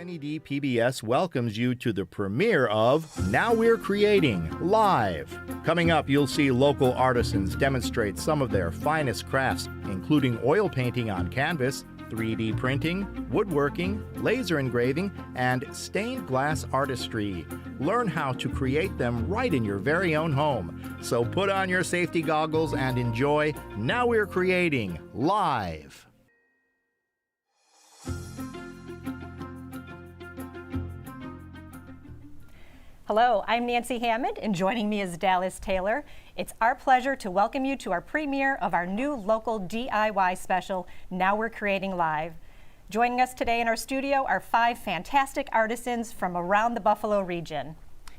WNED PBS welcomes you to the premiere of Now We're Creating Live. Coming up, you'll see local artisans demonstrate some of their finest crafts, including oil painting on canvas, 3D printing, woodworking, laser engraving, and stained glass artistry. Learn how to create them right in your very own home. So put on your safety goggles and enjoy Now We're Creating Live. Hello, I'm Nancy Hammond, and joining me is Dallas Taylor. It's our pleasure to welcome you to our premiere of our new local DIY special, Now We're Creating Live. Joining us today in our studio are 5 fantastic artisans from around the Buffalo region.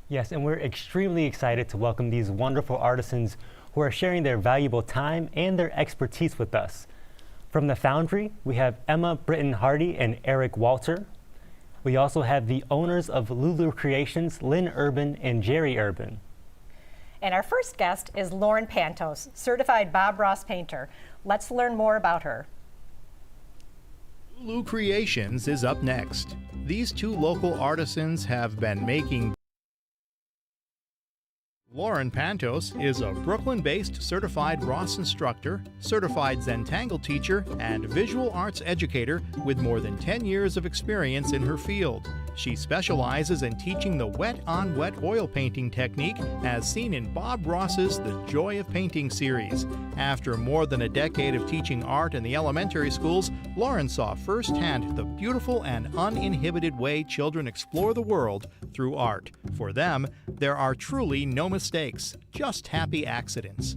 Yes, and we're extremely excited to welcome these wonderful artisans who are sharing their valuable time and their expertise with us. From the Foundry, we have Emma Brittain-Hardy and Erik Walter. We also have the owners of LuLu Creations, Lynne Urban and Jerry Urban. And our first guest is Lauren Pantos, certified Bob Ross painter. Let's learn more about her. LuLu Creations is up next. These 2 local artisans have been making. Lauren Pantos is a Brooklyn-based certified Ross Instructor, certified Zentangle teacher, and visual arts educator with more than 10 years of experience in her field. She specializes in teaching the wet-on-wet oil painting technique as seen in Bob Ross's The Joy of Painting series. After more than a decade of teaching art in the elementary schools, Lauren saw firsthand the beautiful and uninhibited way children explore the world through art. For them, there are truly no mistakes, just happy accidents.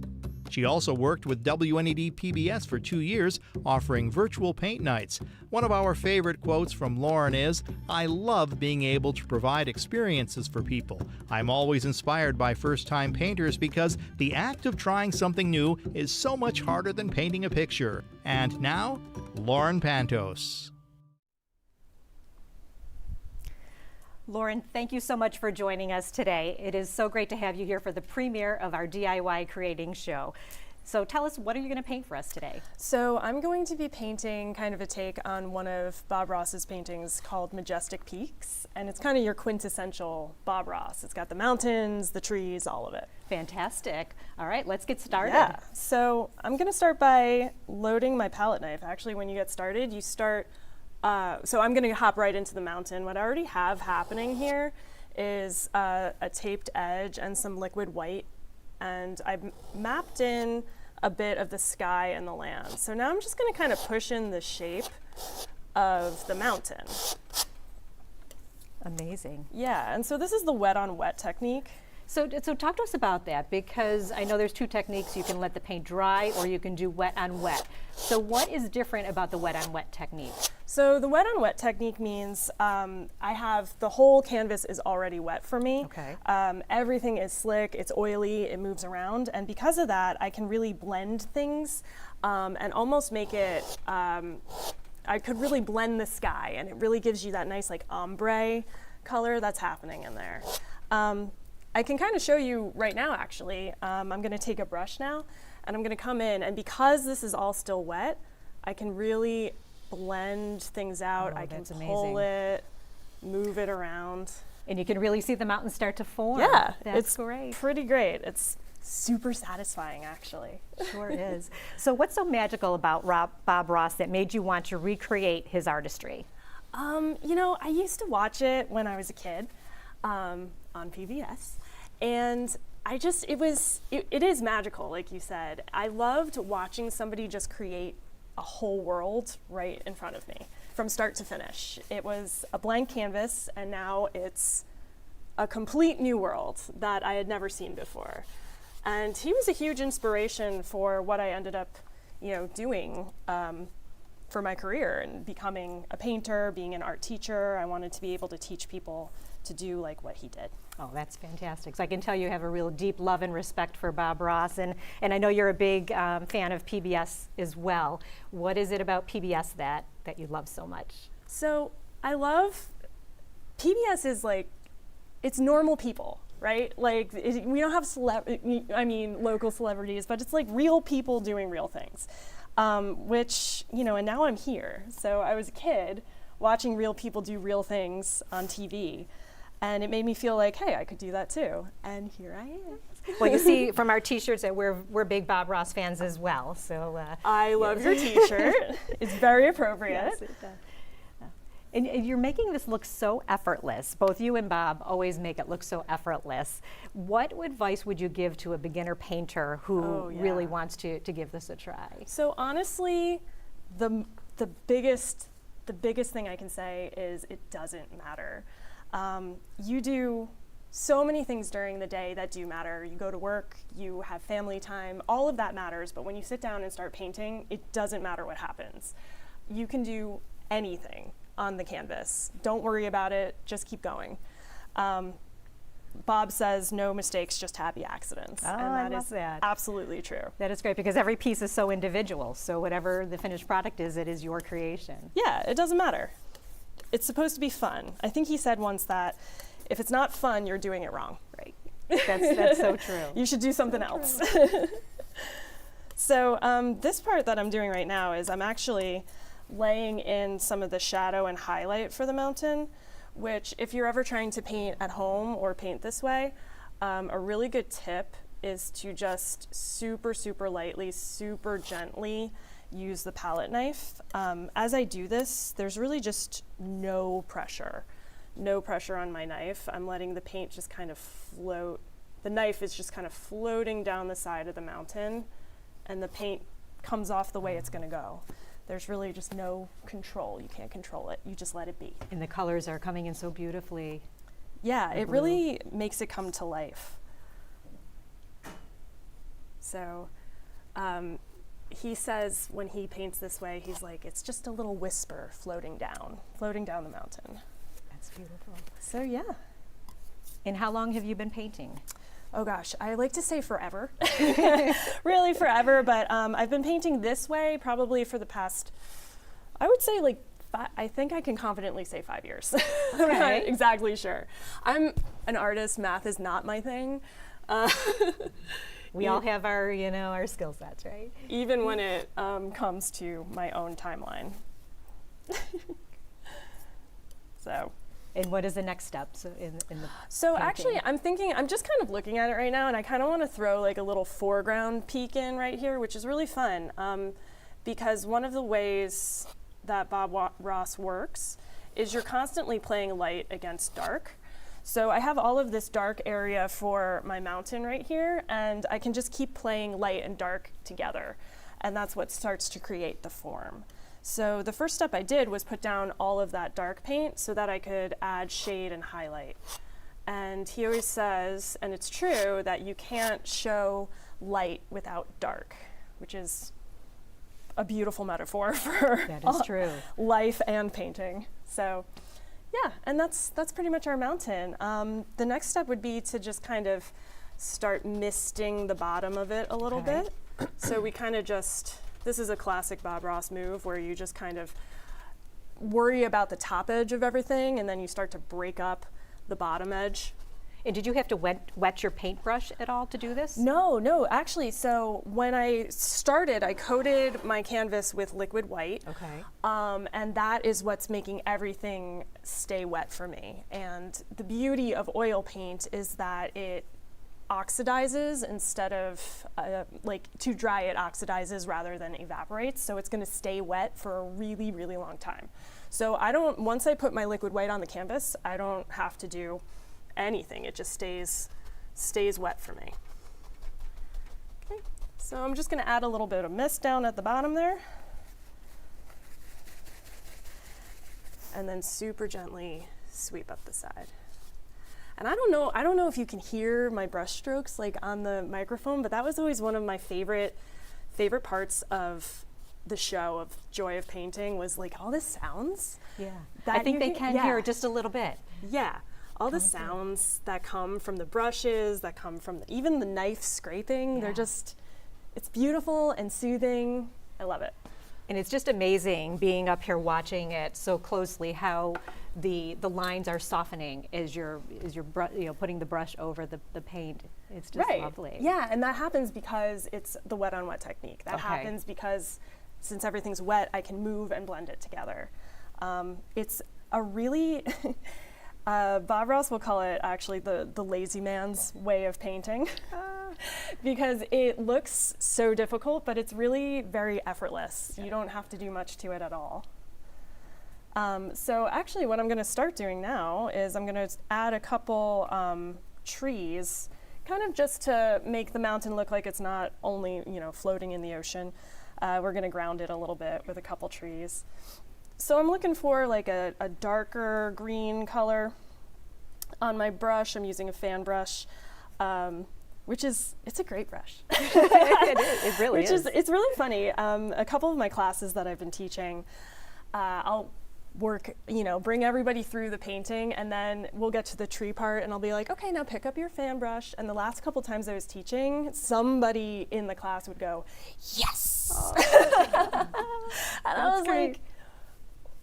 She also worked with WNED PBS for 2 years, offering virtual paint nights. One of our favorite quotes from Lauren is, "I love being able to provide experiences for people. I'm always inspired by first-time painters because the act of trying something new is so much harder than painting a picture." And now, Lauren Pantos. Lauren, thank you so much for joining us today. It is so great to have you here for the premiere of our DIY creating show. So tell us, what are you going to paint for us today? So I'm going to be painting kind of a take on one of Bob Ross's paintings called Majestic Peaks, and it's kind of your quintessential Bob Ross. It's got the mountains, the trees, all of it. Fantastic. All right, let's get started. Yeah, so I'm going to start by loading my palette knife. Actually, when you get started, you start so I'm going to hop right into the mountain. What I already have happening here is a taped edge and some liquid white, and I've mapped in a bit of the sky and the land. So now I'm just going to kind of push in the shape of the mountain. Amazing. Yeah, and so this is the wet on wet technique. So talk to us about that, because I know there's 2 techniques. You can let the paint dry or you can do wet on wet. So what is different about the wet on wet technique? So the wet on wet technique means I have the whole canvas is already wet for me. Okay. Everything is slick, it's oily, it moves around, and because of that I can really blend things and almost make it, I could really blend the sky, and it really gives you that nice like ombre color that's happening in there. I can kind of show you right now actually. I'm going to take a brush now and I'm going to come in, and because this is all still wet, I can really blend things out. I can pull it, move it around. And you can really see the mountains start to form. Yeah, it's great. Pretty great. It's super satisfying actually. Sure is. So what's so magical about Bob Ross that made you want to recreate his artistry? You know, I used to watch it when I was a kid on PBS. And it is magical, like you said. I loved watching somebody just create a whole world right in front of me from start to finish. It was a blank canvas, and now it's a complete new world that I had never seen before. And he was a huge inspiration for what I ended up, doing for my career and becoming a painter, being an art teacher. I wanted to be able to teach people to do like what he did. Oh, that's fantastic. So I can tell you have a real deep love and respect for Bob Ross, and I know you're a big fan of PBS as well. What is it about PBS that you love so much? So I love, PBS is like, it's normal people, right? Like we don't have local celebrities, but it's like real people doing real things, which, and now I'm here. So I was a kid watching real people do real things on TV. And it made me feel like, hey, I could do that too. And here I am. Well, you see from our t-shirts that we're big Bob Ross fans as well. So I love your t-shirt. It's very appropriate. Yes, it does. And you're making this look so effortless. Both you and Bob always make it look so effortless. What advice would you give to a beginner painter who really wants to give this a try? So honestly, the biggest thing I can say is it doesn't matter. You do so many things during the day that do matter. You go to work, you have family time, all of that matters, but when you sit down and start painting, it doesn't matter what happens. You can do anything on the canvas. Don't worry about it, just keep going. Bob says no mistakes, just happy accidents. Oh, and I that love is that. absolutely true. That is great because every piece is so individual. So whatever the finished product is, it is your creation. Yeah, it doesn't matter. It's supposed to be fun. I think he said once that if it's not fun, you're doing it wrong. Right. That's so true. You should do something else. So this part that I'm doing right now is I'm actually laying in some of the shadow and highlight for the mountain, which if you're ever trying to paint at home or paint this way, a really good tip is to just super, super lightly, super gently use the palette knife. As I do this, there's really just no pressure on my knife. I'm letting the paint just kind of float. The knife is just kind of floating down the side of the mountain, and the paint comes off the way it's gonna go. There's really just no control. You can't control it. You just let it be. And the colors are coming in so beautifully. Yeah, it really makes it come to life. So he says when he paints this way, he's like, it's just a little whisper floating down the mountain. That's beautiful. So yeah. And how long have you been painting? Oh gosh, I like to say forever. Really forever, but I've been painting this way probably for the past, I would say like, I think I can confidently say 5 years. Okay. I'm not exactly sure. I'm an artist, math is not my thing. We all have our, our skill sets, right? Even when it comes to my own timeline. So. And what is the next step in the So painting? actually, I'm just kind of looking at it right now, and I kind of want to throw like a little foreground peek in right here, which is really fun, because one of the ways that Bob Ross works is you're constantly playing light against dark. So I have all of this dark area for my mountain right here, and I can just keep playing light and dark together, and that's what starts to create the form. So the first step I did was put down all of that dark paint so that I could add shade and highlight. And he always says, and it's true, that you can't show light without dark, which is a beautiful metaphor for That is true. life and painting. So yeah, and that's pretty much our mountain. The next step would be to just kind of start misting the bottom of it a little bit. So we kind of just, this is a classic Bob Ross move where you just kind of worry about the top edge of everything and then you start to break up the bottom edge. And did you have to wet your paintbrush at all to do this? No, actually, so when I started, I coated my canvas with liquid white. Okay. And that is what's making everything stay wet for me. And the beauty of oil paint is that it oxidizes instead of, like to dry it oxidizes rather than evaporates. So it's gonna stay wet for a really, really long time. So once I put my liquid white on the canvas, I don't have to do anything. It just stays wet for me. Okay, so I'm just gonna add a little bit of mist down at the bottom there. And then super gently sweep up the side. And I don't know if you can hear my brush strokes like on the microphone, but that was always one of my favorite parts of the show of Joy of Painting was like all the sounds. Yeah. that I think you they can- can hear it just a little bit. Yeah, all the sounds that come from the brushes, that come from even the knife scraping, they're just, it's beautiful and soothing. I love it. And it's just amazing being up here watching it so closely how the lines are softening as you're putting the brush over the paint. It's just lovely. Yeah, and that happens because it's the wet on wet technique. That happens because since everything's wet, I can move and blend it together. It's a really, Bob Ross will call it actually the lazy man's way of painting because it looks so difficult, but it's really very effortless. You don't have to do much to it at all. So actually what I'm going to start doing now is I'm going to add a couple trees, kind of just to make the mountain look like it's not only, floating in the ocean. We're going to ground it a little bit with a couple trees. So I'm looking for like a darker green color. On my brush, I'm using a fan brush, it's a great brush. It is, it really is. It's really funny. A couple of my classes that I've been teaching, I'll work, bring everybody through the painting, and then we'll get to the tree part and I'll be like, okay, now pick up your fan brush. And the last couple times I was teaching, somebody in the class would go, yes! Oh. And I was great. like,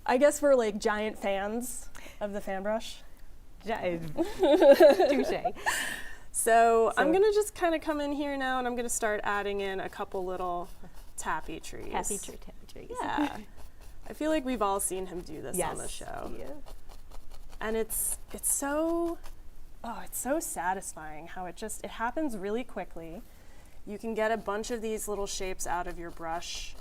I guess we're like giant fans of the fan brush. Touche. So I'm gonna just kind of come in here now and I'm gonna start adding in a couple little tappy trees. Tappy trees. Yeah. I feel like we've all seen him do this on the show. Yeah. And it's so satisfying how it happens really quickly. You can get a bunch of these little shapes out of your brush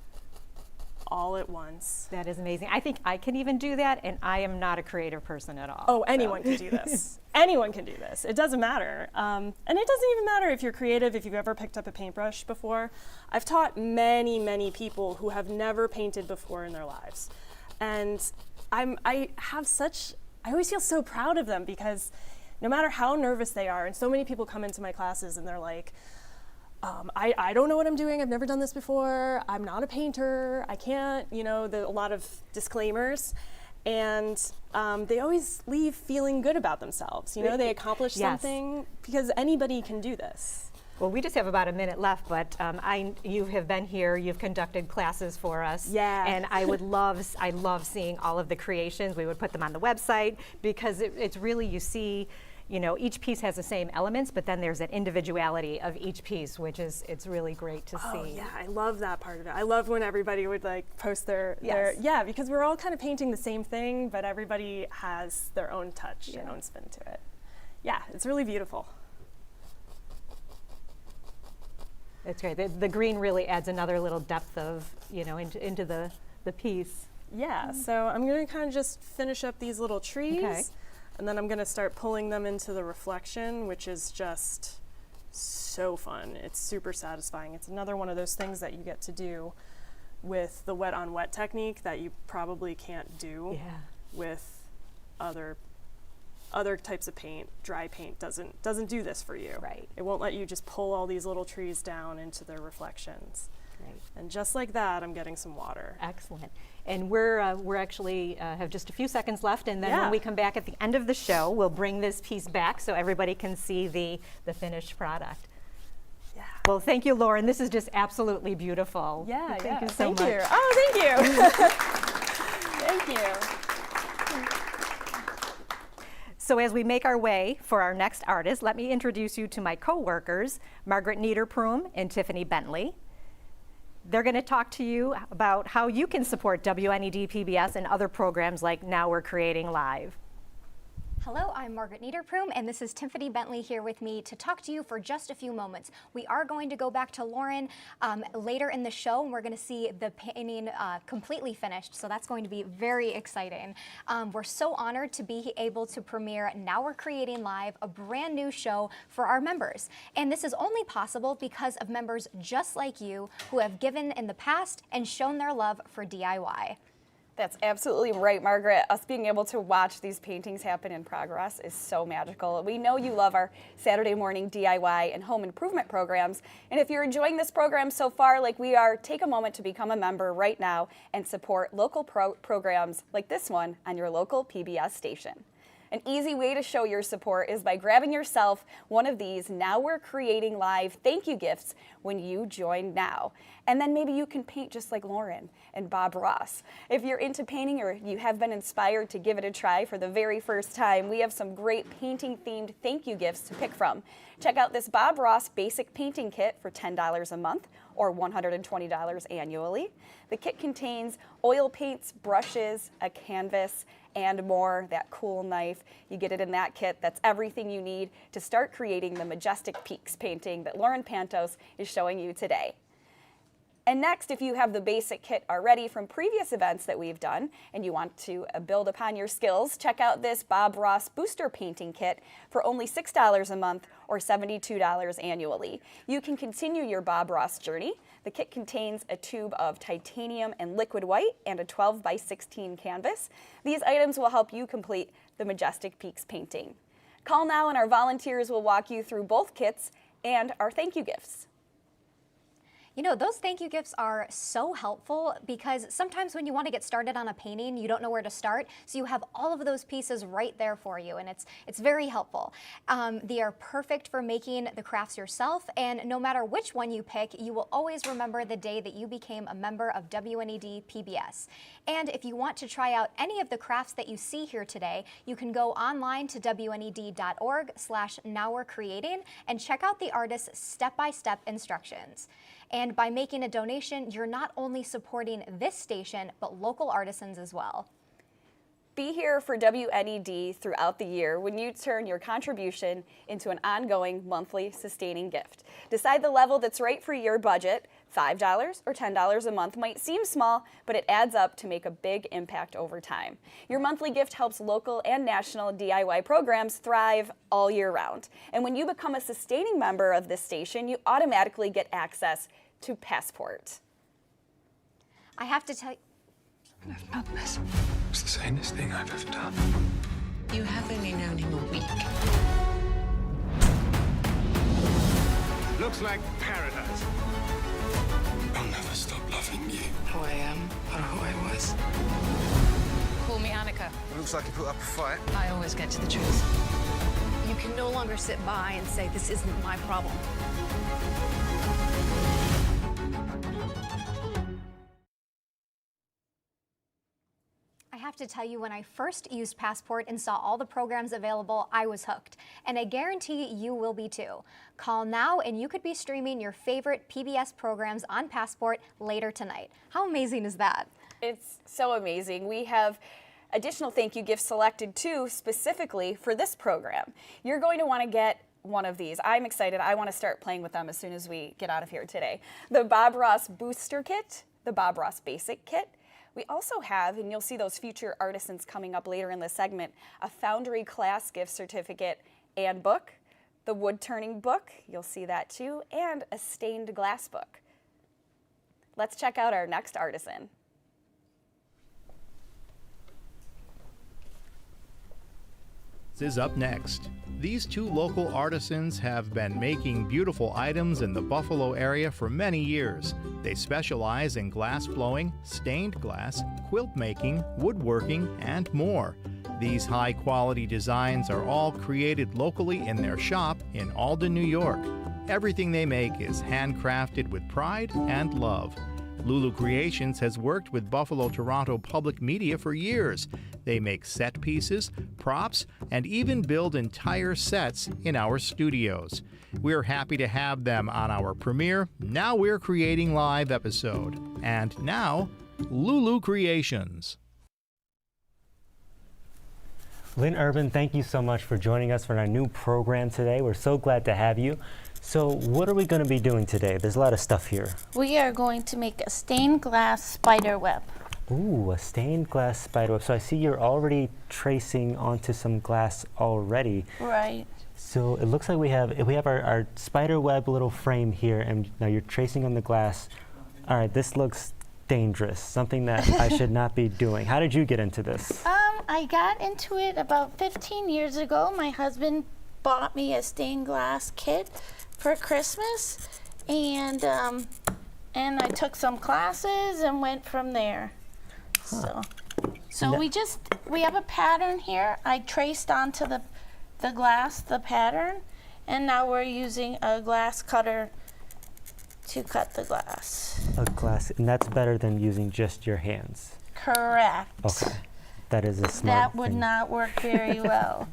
all at once. That is amazing. I think I can even do that, and I am not a creative person at all. Oh, anyone can do this. Anyone can do this. It doesn't matter. And it doesn't even matter if you're creative, if you've ever picked up a paintbrush before. I've taught many, many people who have never painted before in their lives. And I always feel so proud of them because no matter how nervous they are, and so many people come into my classes and they're like, I don't know what I'm doing. I've never done this before. I'm not a painter. I can't, a lot of disclaimers. And they always leave feeling good about themselves. They accomplished something because anybody can do this. Well, we just have about a minute left, but you have been here, you've conducted classes for us. Yeah. And I love seeing all of the creations. We would put them on the website because it's really, you see, each piece has the same elements, but then there's an individuality of each piece, it's really great to see. Oh yeah, I love that part of it. I love when everybody would post their because we're all kind of painting the same thing, but everybody has their own touch, their own spin to it. Yeah, it's really beautiful. It's great. The green really adds another little depth of, into the piece. Yeah, so I'm gonna kind of just finish up these little trees. Okay. And then I'm gonna start pulling them into the reflection, which is just so fun. It's super satisfying. It's another one of those things that you get to do with the wet on wet technique that you probably can't do with other types of paint. Dry paint doesn't do this for you. Right. It won't let you just pull all these little trees down into their reflections. Right. And just like that, I'm getting some water. Excellent. And we're actually have just a few seconds left, and then when we come back at the end of the show, we'll bring this piece back so everybody can see the finished product. Yeah. Well, thank you, Lauren. This is just absolutely beautiful. Yeah, Thank you so much. Thank you. Oh, thank you. Thank you. So as we make our way for our next artist, let me introduce you to my co-workers, Margaret Niederpruem and Tiffany Bentley. They're going to talk to you about how you can support WNED PBS and other programs like Now We're Creating Live. Hello, I'm Margaret Niederpruem, and this is Tiffany Bentley here with me to talk to you for just a few moments. We are going to go back to Lauren later in the show, and we're going to see the painting completely finished, so that's going to be very exciting. We're so honored to be able to premiere Now We're Creating Live, a brand new show for our members. And this is only possible because of members just like you who have given in the past and shown their love for DIY. That's absolutely right, Margaret. Us being able to watch these paintings happen in progress is so magical. We know you love our Saturday morning DIY and home improvement programs. And if you're enjoying this program so far like we are, take a moment to become a member right now and support local programs like this one on your local PBS station. An easy way to show your support is by grabbing yourself one of these Now We're Creating Live thank you gifts when you join now. And then maybe you can paint just like Lauren and Bob Ross. If you're into painting or you have been inspired to give it a try for the very first time, we have some great painting-themed thank you gifts to pick from. Check out this Bob Ross Basic Painting Kit for $10 a month or $120 annually. The kit contains oil paints, brushes, a canvas, and more. That cool knife, you get it in that kit. That's everything you need to start creating the majestic peaks painting that Lauren Pantos is showing you today. And next, if you have the basic kit already from previous events that we've done and you want to build upon your skills, check out this Bob Ross Booster Painting Kit for only $6 a month or $72 annually. You can continue your Bob Ross journey. The kit contains a tube of titanium and liquid white and a 12x16 canvas. These items will help you complete the majestic peaks painting. Call now and our volunteers will walk you through both kits and our thank you gifts. You know, those thank you gifts are so helpful because sometimes when you want to get started on a painting, you don't know where to start. So you have all of those pieces right there for you, and it's very helpful. They are perfect for making the crafts yourself, and no matter which one you pick, you will always remember the day that you became a member of WNED PBS. And if you want to try out any of the crafts that you see here today, you can go online to WNED.org/nowwe'recreating and check out the artist's step-by-step instructions. And by making a donation, you're not only supporting this station, but local artisans as well. Be here for WNED throughout the year when you turn your contribution into an ongoing monthly sustaining gift. Decide the level that's right for your budget. $5 or $10 a month might seem small, but it adds up to make a big impact over time. Your monthly gift helps local and national DIY programs thrive all year round. And when you become a sustaining member of this station, you automatically get access to Passport. I have to tell you, I've not this. It's the sanest thing I've ever done. You have only known him a week. Looks like paradise. I'll never stop loving you. Who I am, or who I was. Call me Annika. Looks like you put up a fight. I always get to the truth. You can no longer sit by and say, this isn't my problem. I have to tell you, when I first used Passport and saw all the programs available, I was hooked. And I guarantee you will be too. Call now and you could be streaming your favorite PBS programs on Passport later tonight. How amazing is that? It's so amazing. We have additional thank you gifts selected too, specifically for this program. You're going to want to get one of these. I'm excited. I want to start playing with them as soon as we get out of here today. The Bob Ross Booster Kit, the Bob Ross Basic Kit. We also have, and you'll see those future artisans coming up later in the segment, a Foundry class gift certificate and book, the wood turning book, you'll see that too, and a stained glass book. Let's check out our next artisan. Is up next. These two local artisans have been making beautiful items in the Buffalo area for many years. They specialize in glass blowing, stained glass, quilt making, woodworking, and more. These high-quality designs are all created locally in their shop in Alden, New York. Everything they make is handcrafted with pride and love. LuLu Creations has worked with Buffalo-Toronto Public Media for years. They make set pieces, props, and even build entire sets in our studios. We're happy to have them on our premiere Now We're Creating Live episode. And now, LuLu Creations. Lynne Urban, thank you so much for joining us for our new program today. We're so glad to have you. So what are we going to be doing today? There's a lot of stuff here. We are going to make a stained glass spider web. Ooh, a stained glass spider web. So I see you're already tracing onto some glass already. Right. So it looks like we have our spider web little frame here, and now you're tracing on the glass. All right, this looks dangerous, something that I should not be doing. How did you get into this? I got into it about 15 years ago. My husband bought me a stained glass kit for Christmas, and I took some classes and went from there. Huh. So So we have a pattern here. I traced onto the glass the pattern, and now we're using a glass cutter to cut the glass. A glass, and that's better than using just your hands. Correct. Okay, that is a smart That would thing. not work very well.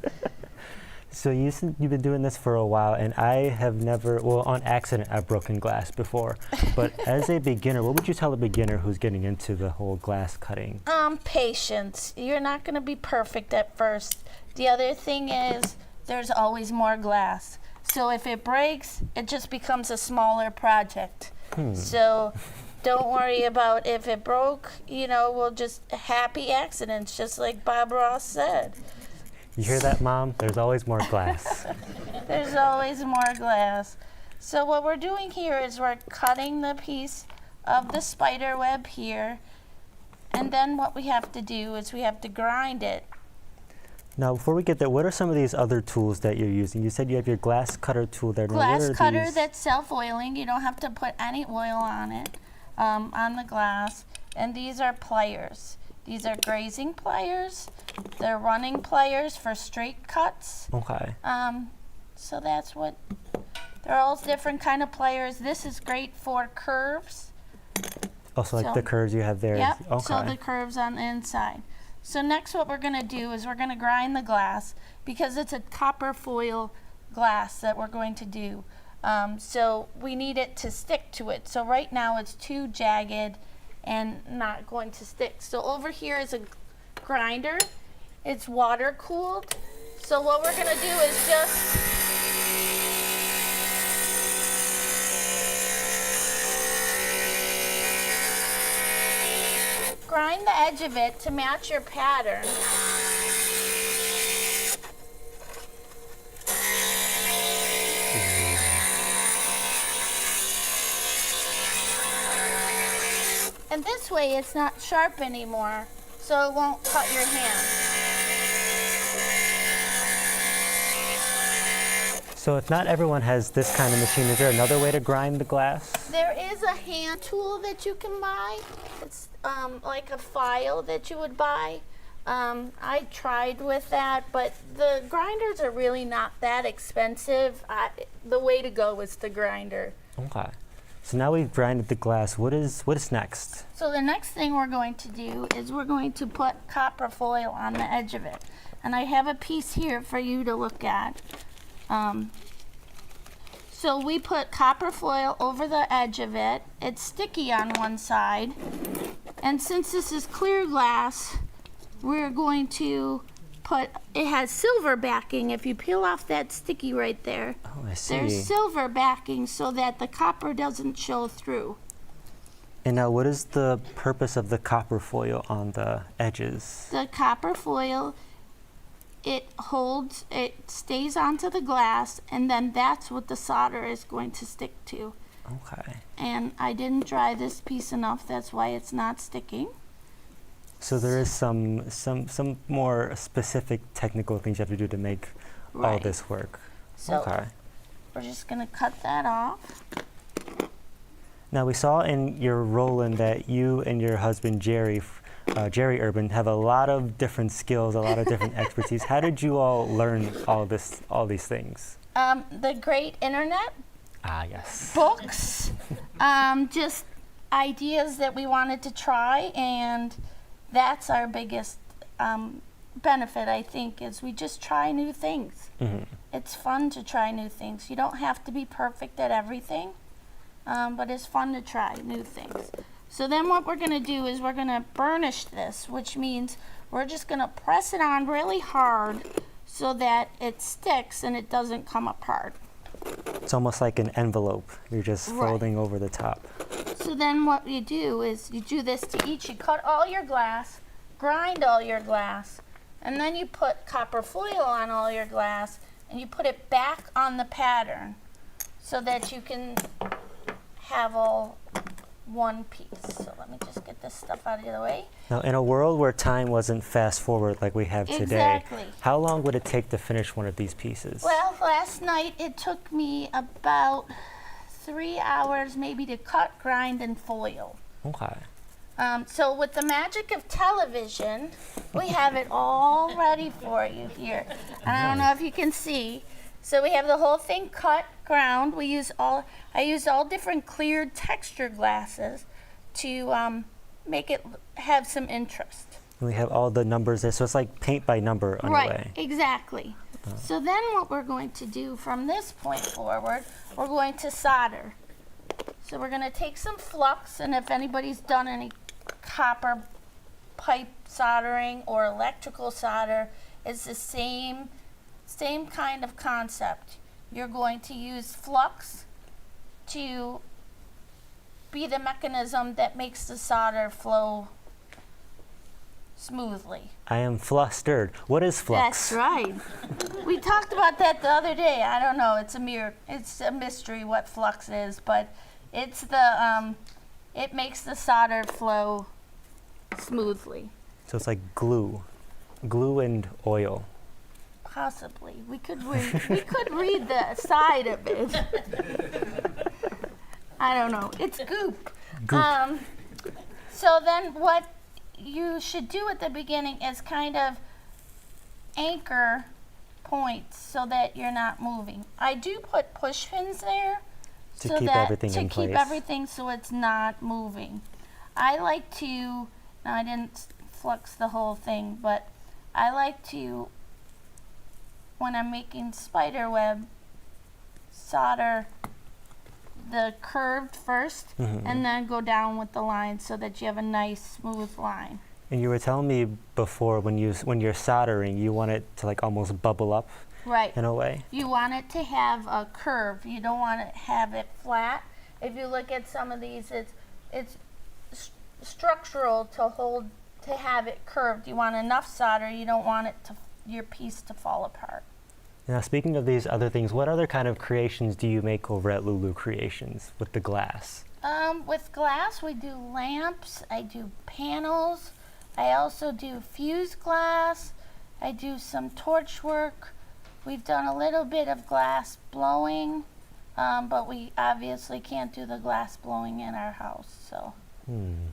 So you've been doing this for a while, and I have never, well, on accident, I've broken glass before. But as a beginner, what would you tell a beginner who's getting into the whole glass cutting? Patience. You're not going to be perfect at first. The other thing is there's always more glass. So if it breaks, it just becomes a smaller project. So don't worry about if it broke, we'll just happy accidents, just like Bob Ross said. You hear that, Mom? There's always more glass. There's always more glass. So what we're doing here is we're cutting the piece of the spider web here, and then what we have to do is we have to grind it. Now, before we get there, what are some of these other tools that you're using? You said you have your glass cutter tool there. Glass cutter that's self-oiling. You don't have to put any oil on it, on the glass. And these are pliers. These are grazing pliers. They're running pliers for straight cuts. Okay. So that's what, they're all different kind of pliers. This is great for curves. Also, like the curves you have there. Yep, Okay. so the curves on the inside. So next what we're gonna do is we're gonna grind the glass because it's a copper foil glass that we're going to do. So we need it to stick to it. So right now it's too jagged and not going to stick. So over here is a grinder. It's water cooled. So what we're gonna do is just grind the edge of it to match your pattern. And this way it's not sharp anymore, so it won't cut your hand. So if not everyone has this kind of machine, is there another way to grind the glass? There is a hand tool that you can buy. It's like a file that you would buy. I tried with that, but the grinders are really not that expensive. The way to go is the grinder. Okay. So now we've grinded the glass. What is next? So the next thing we're going to do is we're going to put copper foil on the edge of it. And I have a piece here for you to look at. So we put copper foil over the edge of it. It's sticky on one side. And since this is clear glass, we're going to put, it has silver backing. If you peel off that sticky right there, Oh, I see. there's silver backing so that the copper doesn't show through. And now what is the purpose of the copper foil on the edges? The copper foil, it stays onto the glass, and then that's what the solder is going to stick to. Okay. And I didn't dry this piece enough, that's why it's not sticking. So there is some more specific technical things you have to do to make all Right. this work. So Okay. we're just gonna cut that off. Now we saw in your Roland that you and your husband Jerry Urban have a lot of different skills, a lot of different expertise. How did you all learn all these things? The great internet, Ah, yes. books, just ideas that we wanted to try, and that's our biggest benefit, I think, is we just try new things. Mm-hmm. It's fun to try new things. You don't have to be perfect at everything, but it's fun to try new things. So then what we're gonna do is we're gonna burnish this, which means we're just gonna press it on really hard so that it sticks and it doesn't come apart. It's almost like an envelope. You're just Right. folding over the top. So then what you do is you do this to each. You cut all your glass, grind all your glass, and then you put copper foil on all your glass, and you put it back on the pattern so that you can have all one piece. So let me just get this stuff out of the way. Now, in a world where time wasn't fast forward like we have today, Exactly. how long would it take to finish one of these pieces? Well, last night it took me about 3 hours maybe to cut, grind, and foil. Okay. So with the magic of television, we have it all ready for you here. And I don't know if you can see. So we have the whole thing cut, ground. I used all different cleared texture glasses to make it have some interest. We have all the numbers there, so it's like paint by number on a way. Right, exactly. So then what we're going to do from this point forward, we're going to solder. So we're going to take some flux, and if anybody's done any copper pipe soldering or electrical solder, it's the same kind of concept. You're going to use flux to be the mechanism that makes the solder flow smoothly. I am flustered. What is flux? That's right. We talked about that the other day. I don't know. It's a mystery what flux is, but it's it makes the solder flow smoothly. So it's like glue and oil. Possibly. We could read the side of it. I don't know. It's goop. So then what you should do at the beginning is kind of anchor points so that you're not moving. I do put push pins there to keep everything in place. To keep everything so it's not moving. I like to, now I didn't flux the whole thing, but I like to, when I'm making spider web, solder the curved first and then go down with the line so that you have a nice smooth line. And you were telling me before when you're soldering, you want it to like almost bubble up. Right. In a way. You want it to have a curve. You don't want to have it flat. If you look at some of these, it's structural to have it curved. You want enough solder. You don't want your piece to fall apart. Now, speaking of these other things, what other kind of creations do you make over at LuLu Creations with the glass? With glass, we do lamps. I do panels. I also do fused glass. I do some torch work. We've done a little bit of glass blowing, but we obviously can't do the glass blowing in our house, so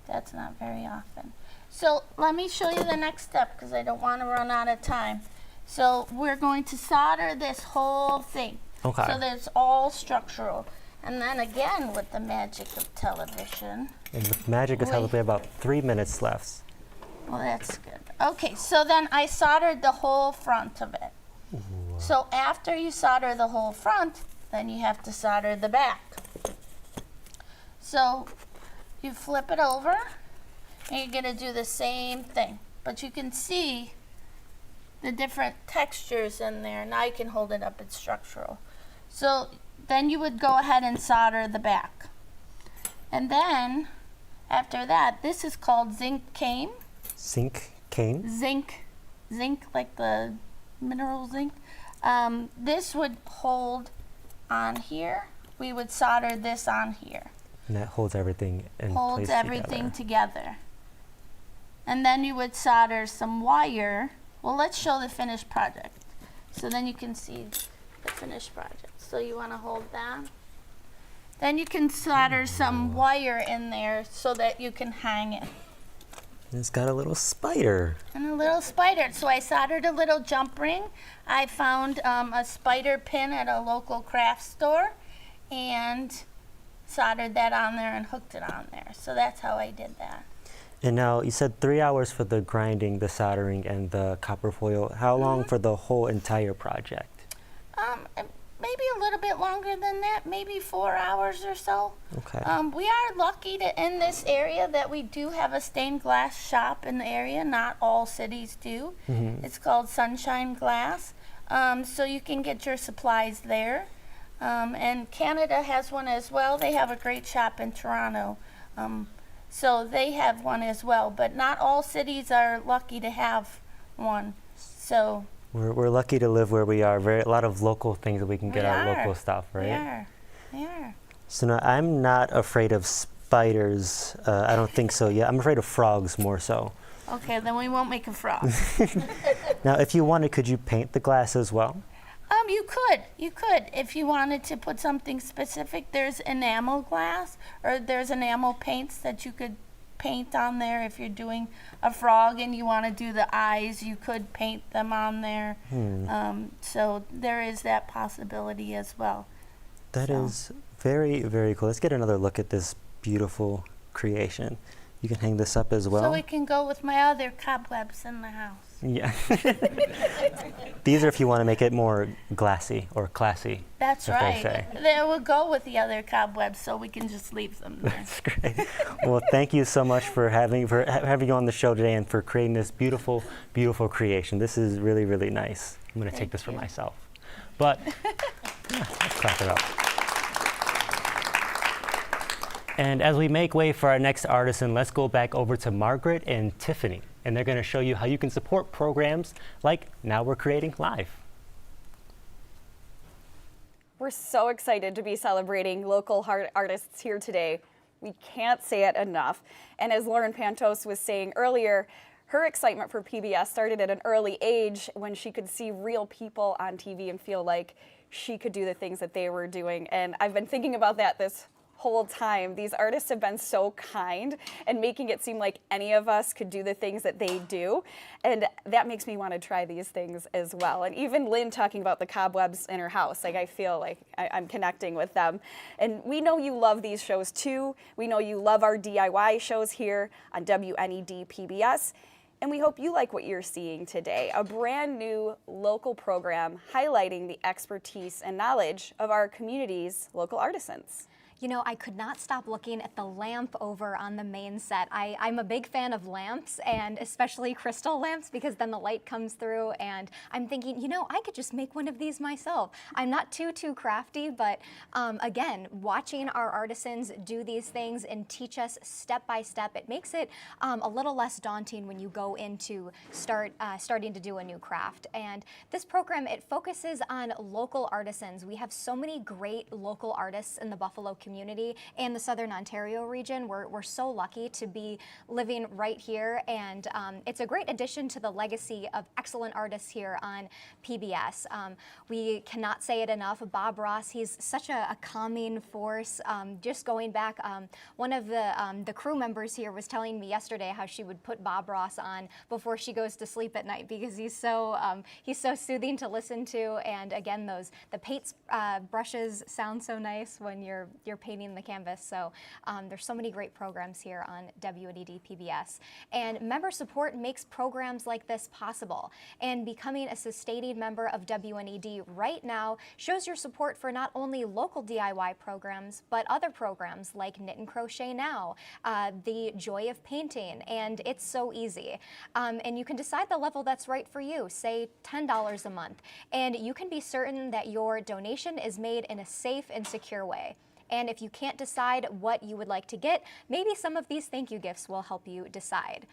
that's not very often. So let me show you the next step because I don't want to run out of time. So we're going to solder this whole thing. Okay. So that's all structural. And then again with the magic of television. And with magic of television, we have about 3 minutes left. Well, that's good. Okay, so then I soldered the whole front of it. Ooh. So after you solder the whole front, then you have to solder the back. So you flip it over, and you're going to do the same thing. But you can see the different textures in there. Now you can hold it up, it's structural. So then you would go ahead and solder the back. And then after that, this is called zinc cane. Zinc cane? Zinc like the mineral zinc. This would hold on here. We would solder this on here. And that holds everything in place. Holds everything together. And then you would solder some wire. Well, let's show the finished project. So then you can see the finished project. So you want to hold that. Then you can solder some wire in there so that you can hang it. And it's got a little spider. And a little spider. So I soldered a little jump ring. I found a spider pin at a local craft store and soldered that on there and hooked it on there. So that's how I did that. And now you said 3 hours for the grinding, the soldering, and the copper foil. How long for the whole entire project? Maybe a little bit longer than that, maybe 4 hours or so. Okay. We are lucky in this area that we do have a stained glass shop in the area. Not all cities do. It's called Sunshine Glass. So you can get your supplies there. And Canada has one as well. They have a great shop in Toronto. So they have one as well, but not all cities are lucky to have one. So we're lucky to live where we are. A lot of local things that we can get our local stuff, right? We are. So now I'm not afraid of spiders. I don't think so yet. I'm afraid of frogs more so. Okay, then we won't make a frog. Now, if you wanted, could you paint the glass as well? You could. If you wanted to put something specific, there's enamel glass or there's enamel paints that you could paint on there. If you're doing a frog and you want to do the eyes, you could paint them on there. So there is that possibility as well. That is very, very cool. Let's get another look at this beautiful creation. You can hang this up as well. So it can go with my other cobwebs in the house. Yeah. These are if you want to make it more glassy or classy. That's right. They will go with the other cobwebs, so we can just leave them there. That's great. Well, thank you so much for having you on the show today and for creating this beautiful, beautiful creation. This is really, really nice. I'm going to take this for myself. But let's clap it up. And as we make way for our next artisan, let's go back over to Margaret and Tiffany. And they're going to show you how you can support programs like Now We're Creating Live. We're so excited to be celebrating local artists here today. We can't say it enough. And as Lauren Pantos was saying earlier, her excitement for PBS started at an early age when she could see real people on TV and feel like she could do the things that they were doing. And I've been thinking about that this whole time. These artists have been so kind and making it seem like any of us could do the things that they do. And that makes me want to try these things as well. And even Lynn talking about the cobwebs in her house, like I feel like I'm connecting with them. And we know you love these shows too. We know you love our DIY shows here on WNED PBS. And we hope you like what you're seeing today, a brand new local program highlighting the expertise and knowledge of our community's local artisans. You know, I could not stop looking at the lamp over on the main set. I'm a big fan of lamps, and especially crystal lamps, because then the light comes through, and I'm thinking, you know, I could just make one of these myself. I'm not too crafty, but again, watching our artisans do these things and teach us step by step, it makes it a little less daunting when you go into starting to do a new craft. And this program, it focuses on local artisans. We have so many great local artists in the Buffalo community and the Southern Ontario region. We're so lucky to be living right here, and it's a great addition to the legacy of excellent artists here on PBS. We cannot say it enough. Bob Ross, he's such a calming force. Just going back, one of the crew members here was telling me yesterday how she would put Bob Ross on before she goes to sleep at night because he's so soothing to listen to. And again, the paint brushes sound so nice when you're painting the canvas. So there's so many great programs here on WNED PBS. And member support makes programs like this possible. And becoming a sustaining member of WNED right now shows your support for not only local DIY programs, but other programs like Knit and Crochet Now, The Joy of Painting, and It's So Easy. And you can decide the level that's right for you, say $10 a month. And you can be certain that your donation is made in a safe and secure way. And if you can't decide what you would like to get, maybe some of these thank you gifts will help you decide.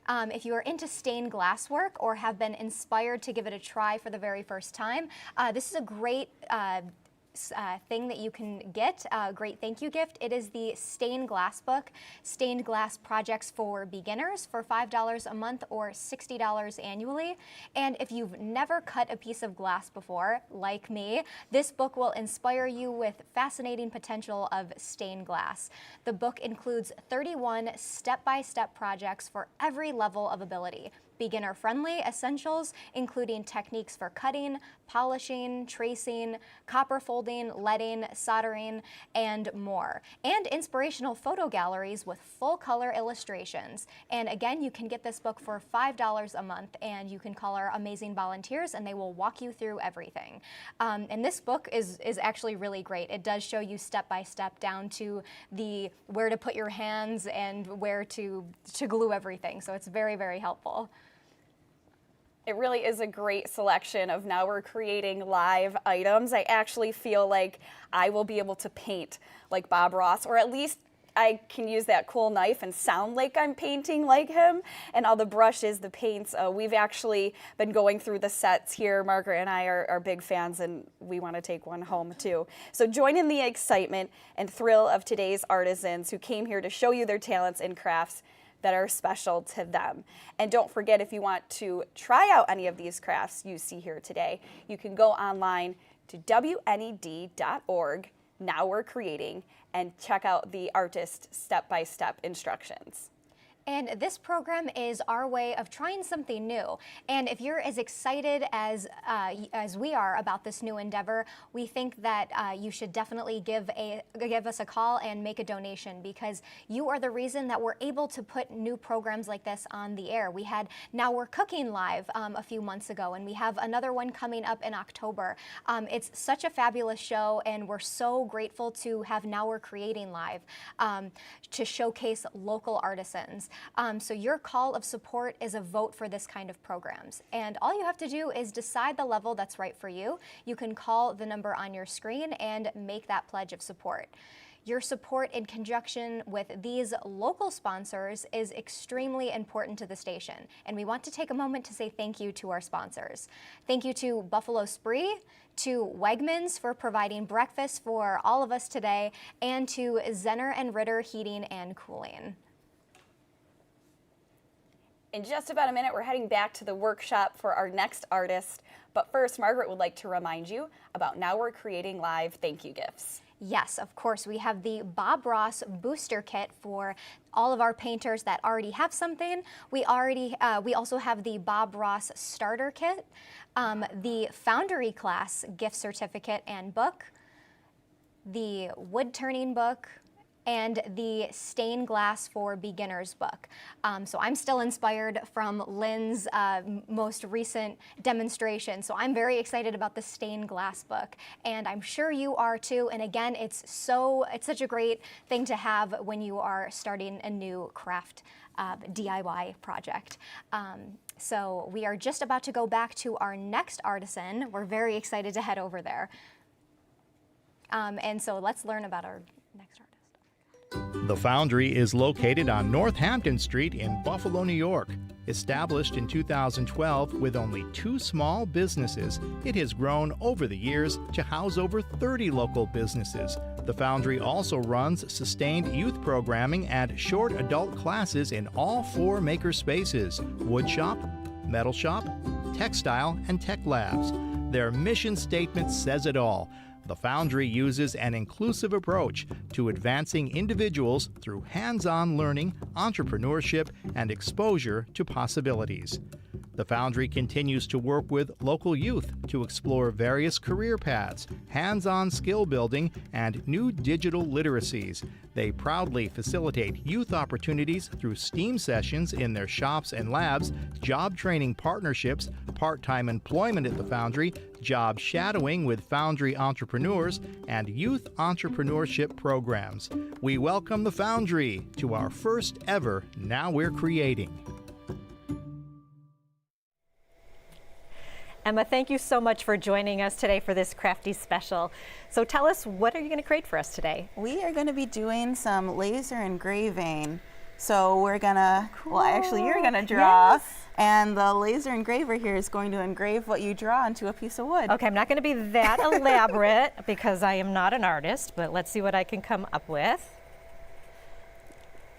If you are into stained glass work or have been inspired to give it a try for the very first time, this is a great thing that you can get, a great thank you gift. It is the Stained Glass book, Stained Glass Projects for Beginners for $5 a month or $60 annually. And if you've never cut a piece of glass before, like me, this book will inspire you with fascinating potential of stained glass. The book includes 31 step-by-step projects for every level of ability. Beginner-friendly essentials, including techniques for cutting, polishing, tracing, copper folding, leading, soldering, and more. And inspirational photo galleries with full-color illustrations. And again, you can get this book for $5 a month, and you can call our amazing volunteers, and they will walk you through everything. And this book is actually really great. It does show you step-by-step down to where to put your hands and where to glue everything. So it's very, very helpful. It really is a great selection of Now We're Creating Live items. I actually feel like I will be able to paint like Bob Ross, or at least I can use that cool knife and sound like I'm painting like him. And all the brushes, the paints, we've actually been going through the sets here. Margaret and I are big fans, and we want to take one home too. So join in the excitement and thrill of today's artisans who came here to show you their talents and crafts that are special to them. And don't forget, if you want to try out any of these crafts you see here today, you can go online to WNED.org, Now We're Creating, and check out the artist step-by-step instructions. And this program is our way of trying something new. And if you're as excited as we are about this new endeavor, we think that you should definitely give us a call and make a donation, because you are the reason that we're able to put new programs like this on the air. We had Now We're Cooking Live a few months ago, and we have another one coming up in October. It's such a fabulous show, and we're so grateful to have Now We're Creating Live to showcase local artisans. So your call of support is a vote for this kind of programs. And all you have to do is decide the level that's right for you. You can call the number on your screen and make that pledge of support. Your support in conjunction with these local sponsors is extremely important to the station, and we want to take a moment to say thank you to our sponsors. Thank you to Buffalo Spree, to Wegmans for providing breakfast for all of us today, and to Zenner and Ritter Heating and Cooling. In just about a minute, we're heading back to the workshop for our next artist. But first, Margaret would like to remind you about Now We're Creating Live thank you gifts. Yes, of course. We have the Bob Ross booster kit for all of our painters that already have something. We also have the Bob Ross starter kit, the Foundry class gift certificate and book, the wood turning book, and the stained glass for beginners book. So I'm still inspired from Lynn's most recent demonstration. So I'm very excited about the stained glass book, and I'm sure you are too. And again, it's such a great thing to have when you are starting a new craft DIY project. So we are just about to go back to our next artisan. We're very excited to head over there. And so let's learn about our next artist. The Foundry is located on Northampton Street in Buffalo, New York. Established in 2012 with only 2 small businesses, it has grown over the years to house over 30 local businesses. The Foundry also runs sustained youth programming and short adult classes in all 4 maker spaces: wood shop, metal shop, textile, and tech labs. Their mission statement says it all. The Foundry uses an inclusive approach to advancing individuals through hands-on learning, entrepreneurship, and exposure to possibilities. The Foundry continues to work with local youth to explore various career paths, hands-on skill building, and new digital literacies. They proudly facilitate youth opportunities through STEAM sessions in their shops and labs, job training partnerships, part-time employment at the Foundry, job shadowing with Foundry entrepreneurs, and youth entrepreneurship programs. We welcome the Foundry to our first ever Now We're Creating. Emma, thank you so much for joining us today for this crafty special. So tell us, what are you going to create for us today? We are going to be doing some laser engraving. So we're going to, well, actually you're going to draw, yes, and the laser engraver here is going to engrave what you draw onto a piece of wood. Okay, I'm not going to be that elaborate because I am not an artist, but let's see what I can come up with.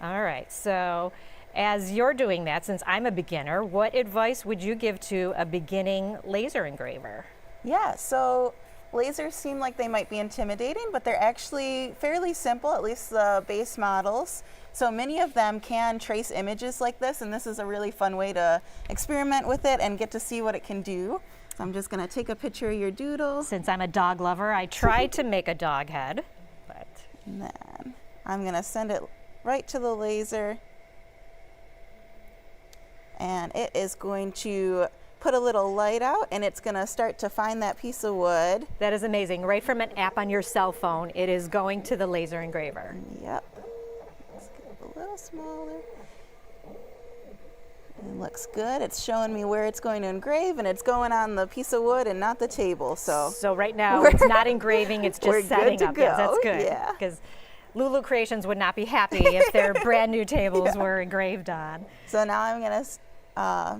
All right, so as you're doing that, since I'm a beginner, what advice would you give to a beginning laser engraver? Yeah, so lasers seem like they might be intimidating, but they're actually fairly simple, at least the base models. So many of them can trace images like this, and this is a really fun way to experiment with it and get to see what it can do. So I'm just going to take a picture of your doodle. Since I'm a dog lover, I tried to make a dog head, but... And then I'm going to send it right to the laser. And it is going to put a little light out, and it's going to start to find that piece of wood. That is amazing. Right from an app on your cell phone, it is going to the laser engraver. Yep. Let's get it a little smaller. It looks good. It's showing me where it's going to engrave, and it's going on the piece of wood and not the table. So right now it's not engraving, it's just setting up. Go. Yes, that's good. Yeah. Because LuLu Creations would not be happy if their brand new tables were engraved on. So now I'm going to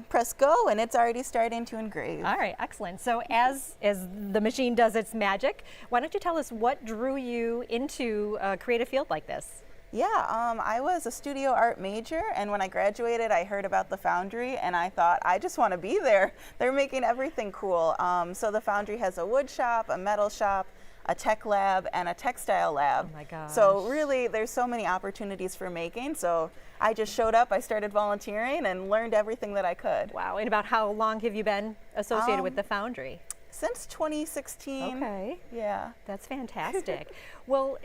press go, and it's already starting to engrave. All right, excellent. So as the machine does its magic, why don't you tell us what drew you into a creative field like this? Yeah, I was a studio art major, and when I graduated, I heard about the Foundry, and I thought, I just want to be there. They're making everything cool. So the Foundry has a wood shop, a metal shop, a tech lab, and a textile lab. Oh my gosh. So really, there's so many opportunities for making. So I just showed up, I started volunteering, and learned everything that I could. Wow, and about how long have you been associated with the Foundry? Since 2016. Okay. Yeah. That's fantastic. Well,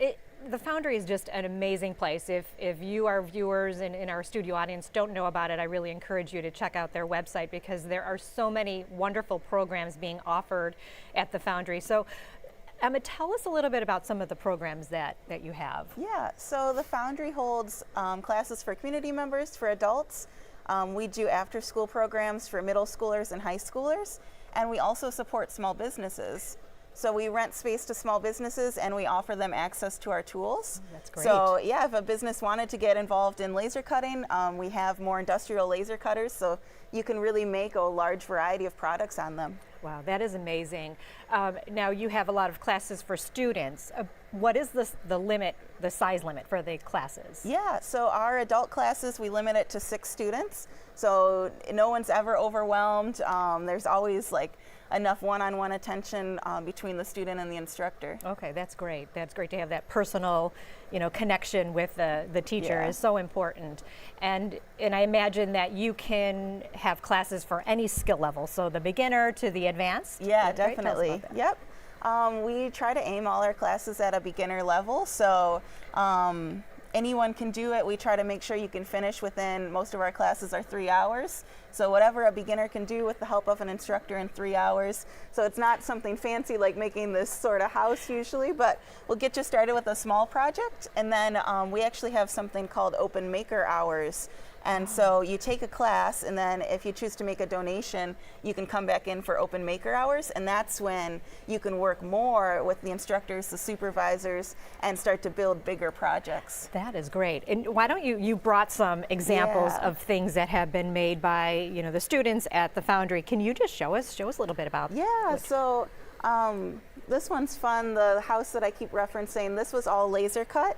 the Foundry is just an amazing place. If you, our viewers and in our studio audience, don't know about it, I really encourage you to check out their website because there are so many wonderful programs being offered at the Foundry. So, Emma, tell us a little bit about some of the programs that you have. Yeah, so the Foundry holds classes for community members, for adults. We do after-school programs for middle schoolers and high schoolers, and we also support small businesses. So we rent space to small businesses and we offer them access to our tools. That's great. So yeah, if a business wanted to get involved in laser cutting, we have more industrial laser cutters, so you can really make a large variety of products on them. Wow, that is amazing. Now you have a lot of classes for students. What is the size limit for the classes? Yeah, so our adult classes, we limit it to 6 students. So no one's ever overwhelmed. There's always like enough one-on-one attention between the student and the instructor. Okay, that's great. That's great to have that personal, connection with the teacher is so important. And I imagine that you can have classes for any skill level, so the beginner to the advanced. Yeah, That's great. Tell us definitely. about that. Yep. We try to aim all our classes at a beginner level, so anyone can do it. We try to make sure you can finish within, most of our classes are 3 hours. So whatever a beginner can do with the help of an instructor in 3 hours. So it's not something fancy like making this sort of house usually, but we'll get you started with a small project. And then we actually have something called open maker hours. And so you take a class, and then if you choose to make a donation, you can come back in for open maker hours, and that's when you can work more with the instructors, the supervisors, and start to build bigger projects. That is great. And why don't you brought some examples of things that have been made by, the students at the Foundry. Can you just show us a little bit about so this one's fun. The house that I keep referencing, this was all laser cut.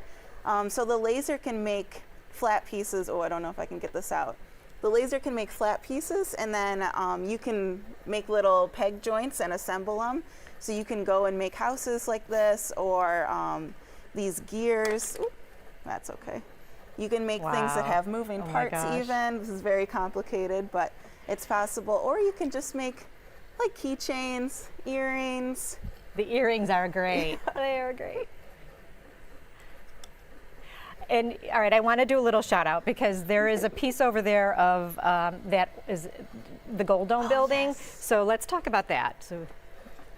So the laser can make flat pieces. Oh, I don't know if I can get this out. The laser can make flat pieces, and then you can make little peg joints and assemble them. So you can go and make houses like this, or these gears. Ooh, that's okay. You can make things that have moving parts even. This is very complicated, but it's possible. Or you can just make like keychains, earrings. The earrings are great. They are great. And all right, I want to do a little shout out because there is a piece over there of that is the Gold Dome building. Yes. So let's talk about that.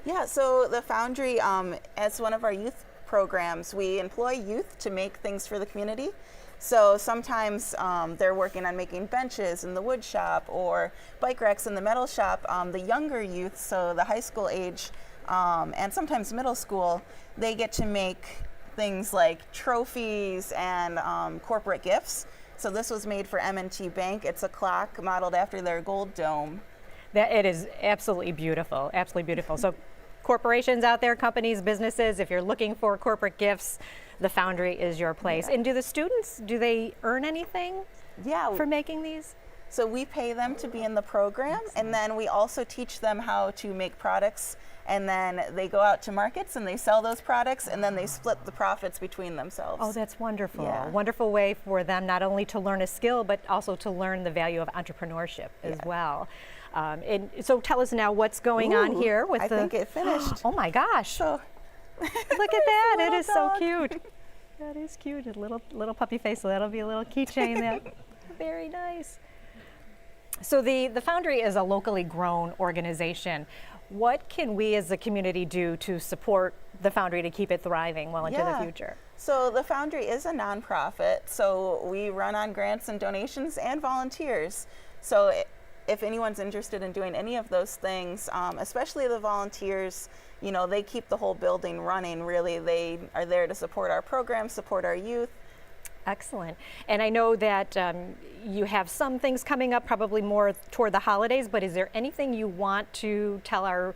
Yeah, so the Foundry, as one of our youth programs, we employ youth to make things for the community. So sometimes they're working on making benches in the wood shop or bike racks in the metal shop. The younger youth, so the high school age and sometimes middle school, they get to make things like trophies and corporate gifts. So this was made for M&T Bank. It's a clock modeled after their gold dome. It is absolutely beautiful, absolutely beautiful. So corporations out there, companies, businesses, if you're looking for corporate gifts, the Foundry is your place. Yeah. And do the students, do they earn anything for making these? So we pay them to be in the program. Excellent. And then we also teach them how to make products, and then they go out to markets and they sell those products, and then they split the profits between themselves. Oh, that's wonderful. Yeah. Wonderful way for them not only to learn a skill, but also to learn the value of entrepreneurship as well. And so tell us now what's going on here with I think it finished. Oh my gosh. So look at that. It is so cute. That is cute. A little puppy face, so that'll be a little keychain there. Very nice. So the Foundry is a locally grown organization. What can we as a community do to support the Foundry to keep it thriving well into the future? So the Foundry is a nonprofit, so we run on grants and donations and volunteers. So if anyone's interested in doing any of those things, especially the volunteers, they keep the whole building running, really. They are there to support our program, support our youth. Excellent. And I know that you have some things coming up, probably more toward the holidays, but is there anything you want to tell our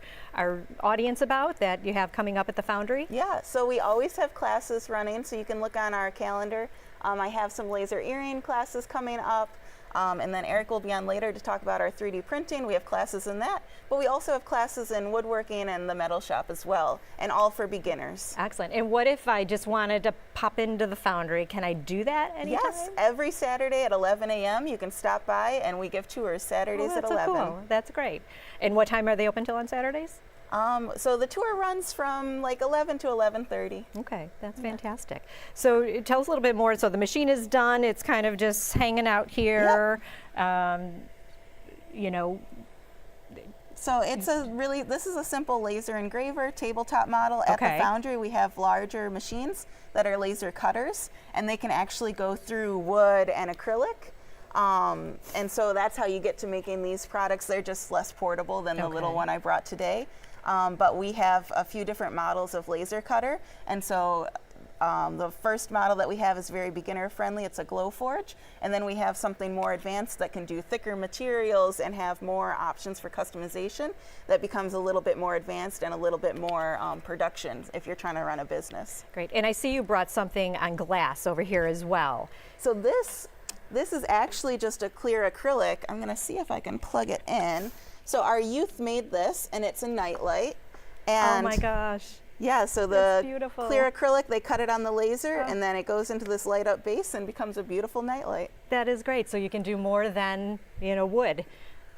audience about that you have coming up at the Foundry? Yeah, so we always have classes running, so you can look on our calendar. I have some laser earring classes coming up. And then Erik will be on later to talk about our 3D printing. We have classes in that, but we also have classes in woodworking and the metal shop as well, and all for beginners. Excellent. And what if I just wanted to pop into the Foundry? Can I do that anytime? Yes, every Saturday at 11 a.m. you can stop by, and we give tours Saturdays at 11. So cool. That's great. And what time are they open till on Saturdays? So the tour runs from like 11 to 11:30. Okay, that's fantastic. So tell us a little bit more. So the machine is done. It's kind of just hanging out here. Yep. You know. So it's this is a simple laser engraver tabletop model. At the Foundry, we have larger machines that are laser cutters, and they can actually go through wood and acrylic. And so that's how you get to making these products. They're just less portable than the little one I brought today. But we have a few different models of laser cutter. And so the first model that we have is very beginner friendly. It's a glow forge. And then we have something more advanced that can do thicker materials and have more options for customization. That becomes a little bit more advanced and a little bit more production if you're trying to run a business. Great. And I see you brought something on glass over here as well. So this is actually just a clear acrylic. I'm going to see if I can plug it in. So our youth made this, and it's a nightlight. And oh my gosh. Yeah, so That's the beautiful. clear acrylic, they cut it on the laser, and then it goes into this light up base and becomes a beautiful nightlight. That is great. So you can do more than, wood.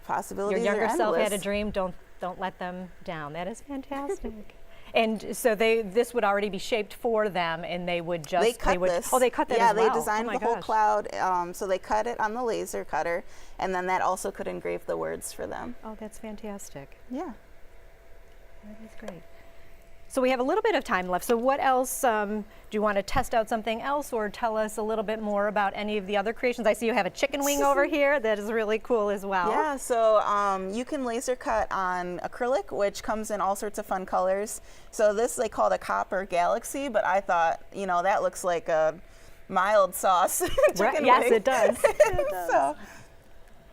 Possibilities Your are younger self had a endless. dream. Don't let them down. That is fantastic. And so this would already be shaped for them, and they would just this. Oh, they cut that yeah, as well. they designed oh the whole cloud. So they cut it on the laser cutter, and then that also could engrave the words for them. Oh, that's fantastic. Yeah, that is great. So we have a little bit of time left. So what else, do you want to test out something else or tell us a little bit more about any of the other creations? I see you have a chicken wing over here. That is really cool as well. Yeah, so you can laser cut on acrylic, which comes in all sorts of fun colors. So this they called a copper galaxy, but I thought, that looks like a mild sauce chicken yes, wing. it does. It does. So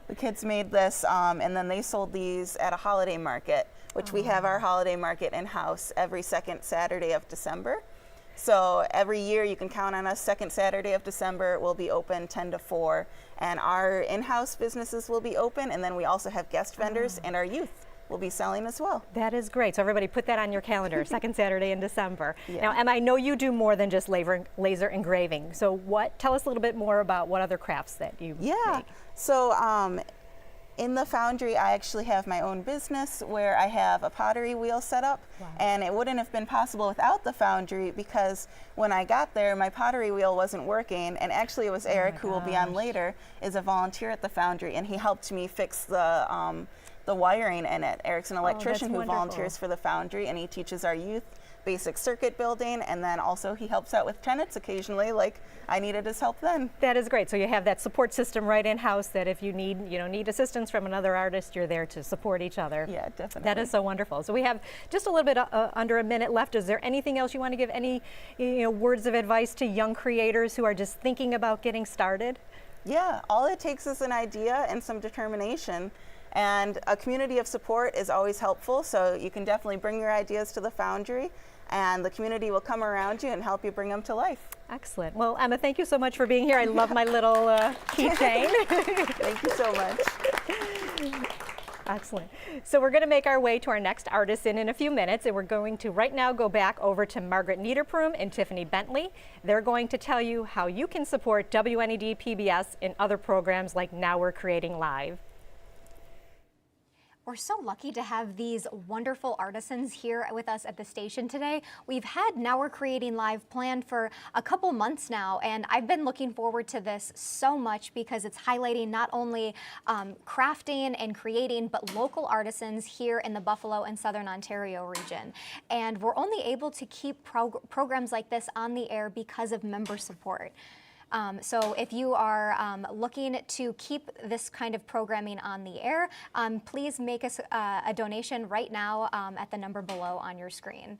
the kids made this, and then they sold these at a holiday market, which we have our holiday market in-house every second Saturday of December. So every year you can count on us, second Saturday of December we'll be open 10 to 4, and our in-house businesses will be open, and then we also have guest vendors, and our youth will be selling as well. That is great. So everybody put that on your calendar, second Saturday in December. Yeah. Now, Emma, I know you do more than just laser engraving. So tell us a little bit more about what other crafts that you make. So in the Foundry, I actually have my own business where I have a pottery wheel set up. Wow. And it wouldn't have been possible without the Foundry because when I got there, my pottery wheel wasn't working. And actually it was Erik, who will be on later, is a volunteer at the Foundry, and he helped me fix the wiring in it. Erik's an electrician who volunteers for the Foundry, and he teaches our youth basic circuit building, and then also he helps out with tenants occasionally, like I needed his help then. That is great. So you have that support system right in-house that if you need assistance from another artist, you're there to support each other. Yeah, definitely. That is so wonderful. So we have just a little bit under a minute left. Is there anything else you want to give, any words of advice to young creators who are just thinking about getting started? Yeah, all it takes is an idea and some determination. And a community of support is always helpful, so you can definitely bring your ideas to the Foundry, and the community will come around you and help you bring them to life. Excellent. Well, Emma, thank you so much for being here. I love my little keychain. Thank you so much. Excellent. So we're going to make our way to our next artisan in a few minutes, and we're going to right now go back over to Margaret Niederpruem and Tiffany Bentley. They're going to tell you how you can support WNED PBS and other programs like Now We're Creating Live. We're so lucky to have these wonderful artisans here with us at the station today. We've had Now We're Creating Live planned for a couple months now, and I've been looking forward to this so much because it's highlighting not only crafting and creating, but local artisans here in the Buffalo and Southern Ontario region. And we're only able to keep programs like this on the air because of member support. So if you are looking to keep this kind of programming on the air, please make us a donation right now at the number below on your screen.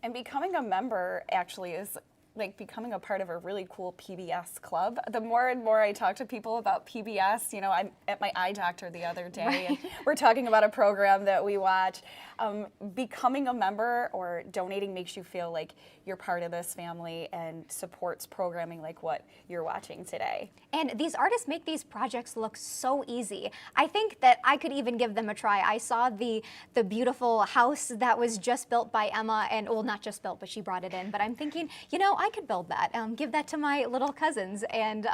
And becoming a member actually is like becoming a part of a really cool PBS club. The more and more I talk to people about PBS, you know, I'm at my eye doctor the other day, and we're talking about a program that we watch. Becoming a member or donating makes you feel like you're part of this family and supports programming like what you're watching today. And these artists make these projects look so easy. I think that I could even give them a try. I saw the beautiful house that was just built by Emma, and well, not just built, but she brought it in. But I'm thinking, you know, I could build that, give that to my little cousins, and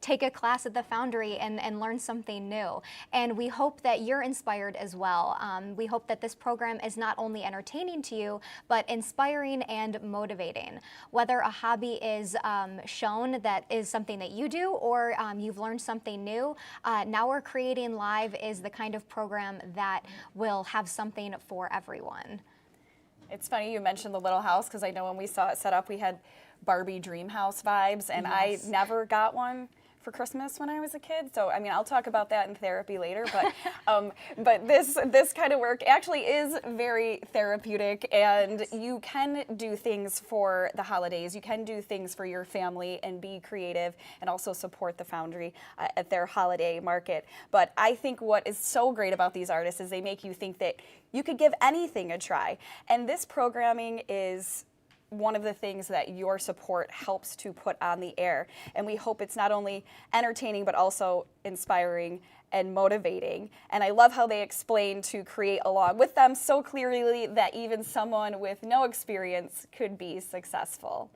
take a class at the Foundry and learn something new. And we hope that you're inspired as well. We hope that this program is not only entertaining to you, but inspiring and motivating. Whether a hobby is shown that is something that you do, or you've learned something new, Now We're Creating Live is the kind of program that will have something for everyone. It's funny you mentioned the little house, because I know when we saw it set up, we had Barbie dream house vibes, and Yes. I never got one for Christmas when I was a kid. So I mean, I'll talk about that in therapy later, but this kind of work actually is very therapeutic, and you can do things for the holidays. You can do things for your family and be creative, and also support the Foundry at their holiday market. But I think what is so great about these artists is they make you think that you could give anything a try. And this programming is one of the things that your support helps to put on the air. And we hope it's not only entertaining, but also inspiring and motivating. And I love how they explain to create along with them so clearly that even someone with no experience could be successful.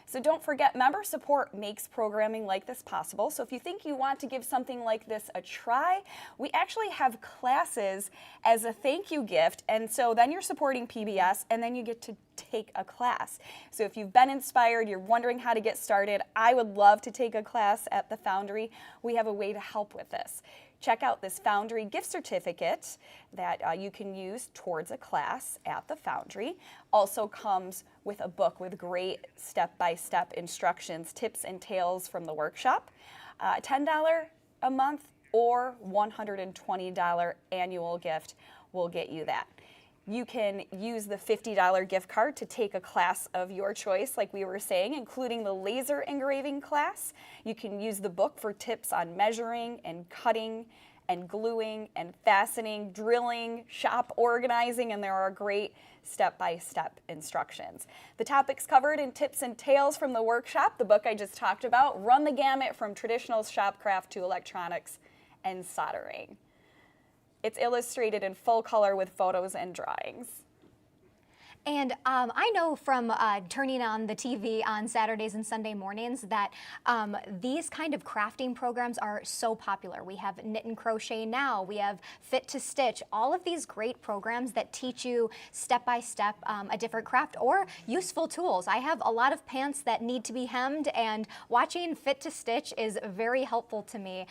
So don't forget, member support makes programming like this possible. So if you think you want to give something like this a try, we actually have classes as a thank you gift. And so then you're supporting PBS, and then you get to take a class. So if you've been inspired, you're wondering how to get started, I would love to take a class at the Foundry. We have a way to help with this. Check out this Foundry gift certificate that you can use towards a class at the Foundry. Also comes with a book with great step-by-step instructions, tips and tales from the workshop. $10 a month or $120 annual gift will get you that. You can use the $50 gift card to take a class of your choice, like we were saying, including the laser engraving class. You can use the book for tips on measuring and cutting and gluing and fastening, drilling, shop organizing, and there are great step-by-step instructions. The topics covered in tips and tales from the workshop, the book I just talked about, run the gamut from traditional shopcraft to electronics and soldering. It's illustrated in full color with photos and drawings. And I know from turning on the TV on Saturdays and Sunday mornings that these kind of crafting programs are so popular. We have Knit and Crochet Now, we have Fit to Stitch, all of these great programs that teach you step-by-step a different craft or useful tools. I have a lot of pants that need to be hemmed, and watching Fit to Stitch is very helpful to me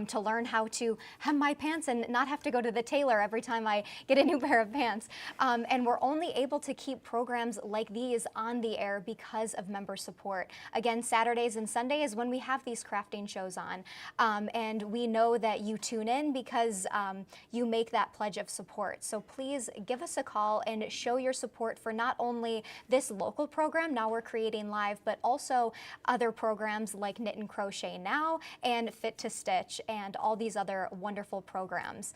to learn how to hem my pants and not have to go to the tailor every time I get a new pair of pants. And we're only able to keep programs like these on the air because of member support. Again, Saturdays and Sundays when we have these crafting shows on. And we know that you tune in because you make that pledge of support. So please give us a call and show your support for not only this local program, Now We're Creating Live, but also other programs like Knit and Crochet Now and Fit to Stitch and all these other wonderful programs.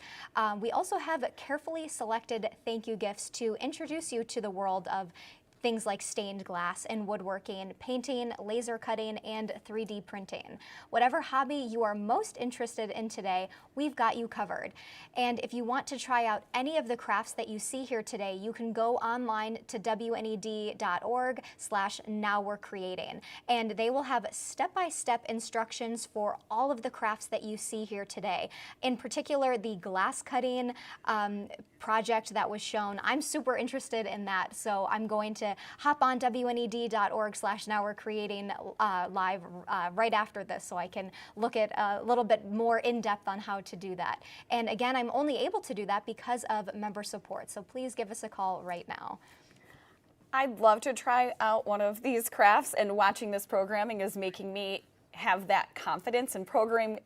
We also have carefully selected thank you gifts to introduce you to the world of things like stained glass and woodworking, painting, laser cutting, and 3D printing. Whatever hobby you are most interested in today, we've got you covered. And if you want to try out any of the crafts that you see here today, you can go online to WNED.org/nowwe'recreating. And they will have step-by-step instructions for all of the crafts that you see here today. In particular, the glass cutting project that was shown. I'm super interested in that, so I'm going to hop on WNED.org/nowwe'recreating live right after this so I can look at a little bit more in depth on how to do that. And again, I'm only able to do that because of member support, so please give us a call right now. I'd love to try out one of these crafts, and watching this programming is making me have that confidence, and programming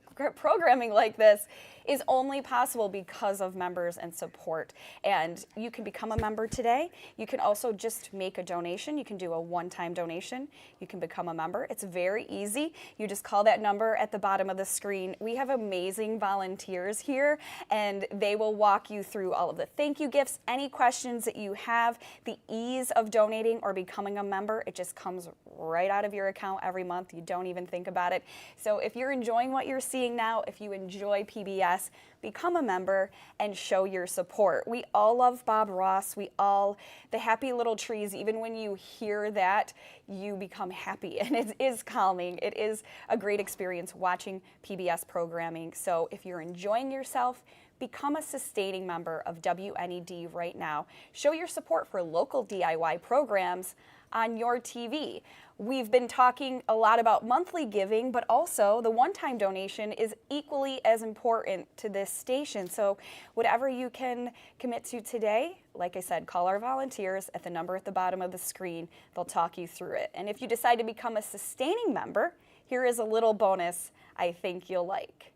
like this is only possible because of members and support. And you can become a member today. You can also just make a donation. You can do a one-time donation. You can become a member. It's very easy. You just call that number at the bottom of the screen. We have amazing volunteers here, and they will walk you through all of the thank you gifts, any questions that you have, the ease of donating or becoming a member. It just comes right out of your account every month. You don't even think about it. So if you're enjoying what you're seeing now, if you enjoy PBS, become a member and show your support. We all love Bob Ross. The happy little trees, even when you hear that, you become happy, and it is calming. It is a great experience watching PBS programming. So if you're enjoying yourself, become a sustaining member of WNED right now. Show your support for local DIY programs on your TV. We've been talking a lot about monthly giving, but also the one-time donation is equally as important to this station. So whatever you can commit to today, like I said, call our volunteers at the number at the bottom of the screen. They'll talk you through it. And if you decide to become a sustaining member, here is a little bonus I think you'll like.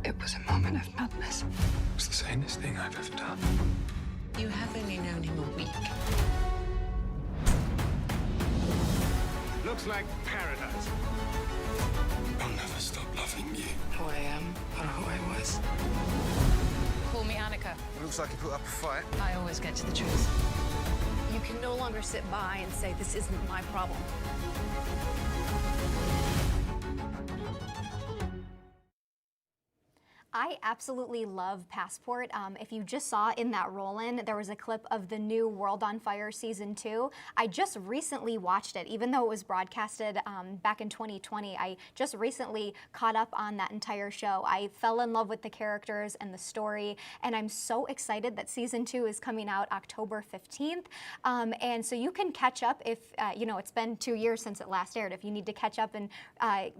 It was a moment of madness. It was the sanest thing I've ever done. You have only known him a week. Looks like paradise. I'll never stop loving you. Who I am or who I was. Call me Annika. Looks like you put up a fight. I always get to the truth. You can no longer sit by and say, this isn't my problem. I absolutely love Passport. If you just saw in that roll-in, there was a clip of the new World on Fire Season 2. I just recently watched it, even though it was broadcasted back in 2020. I just recently caught up on that entire show. I fell in love with the characters and the story, and I'm so excited that Season 2 is coming out October 15th. And so you can catch up if, it's been 2 years since it last aired. If you need to catch up and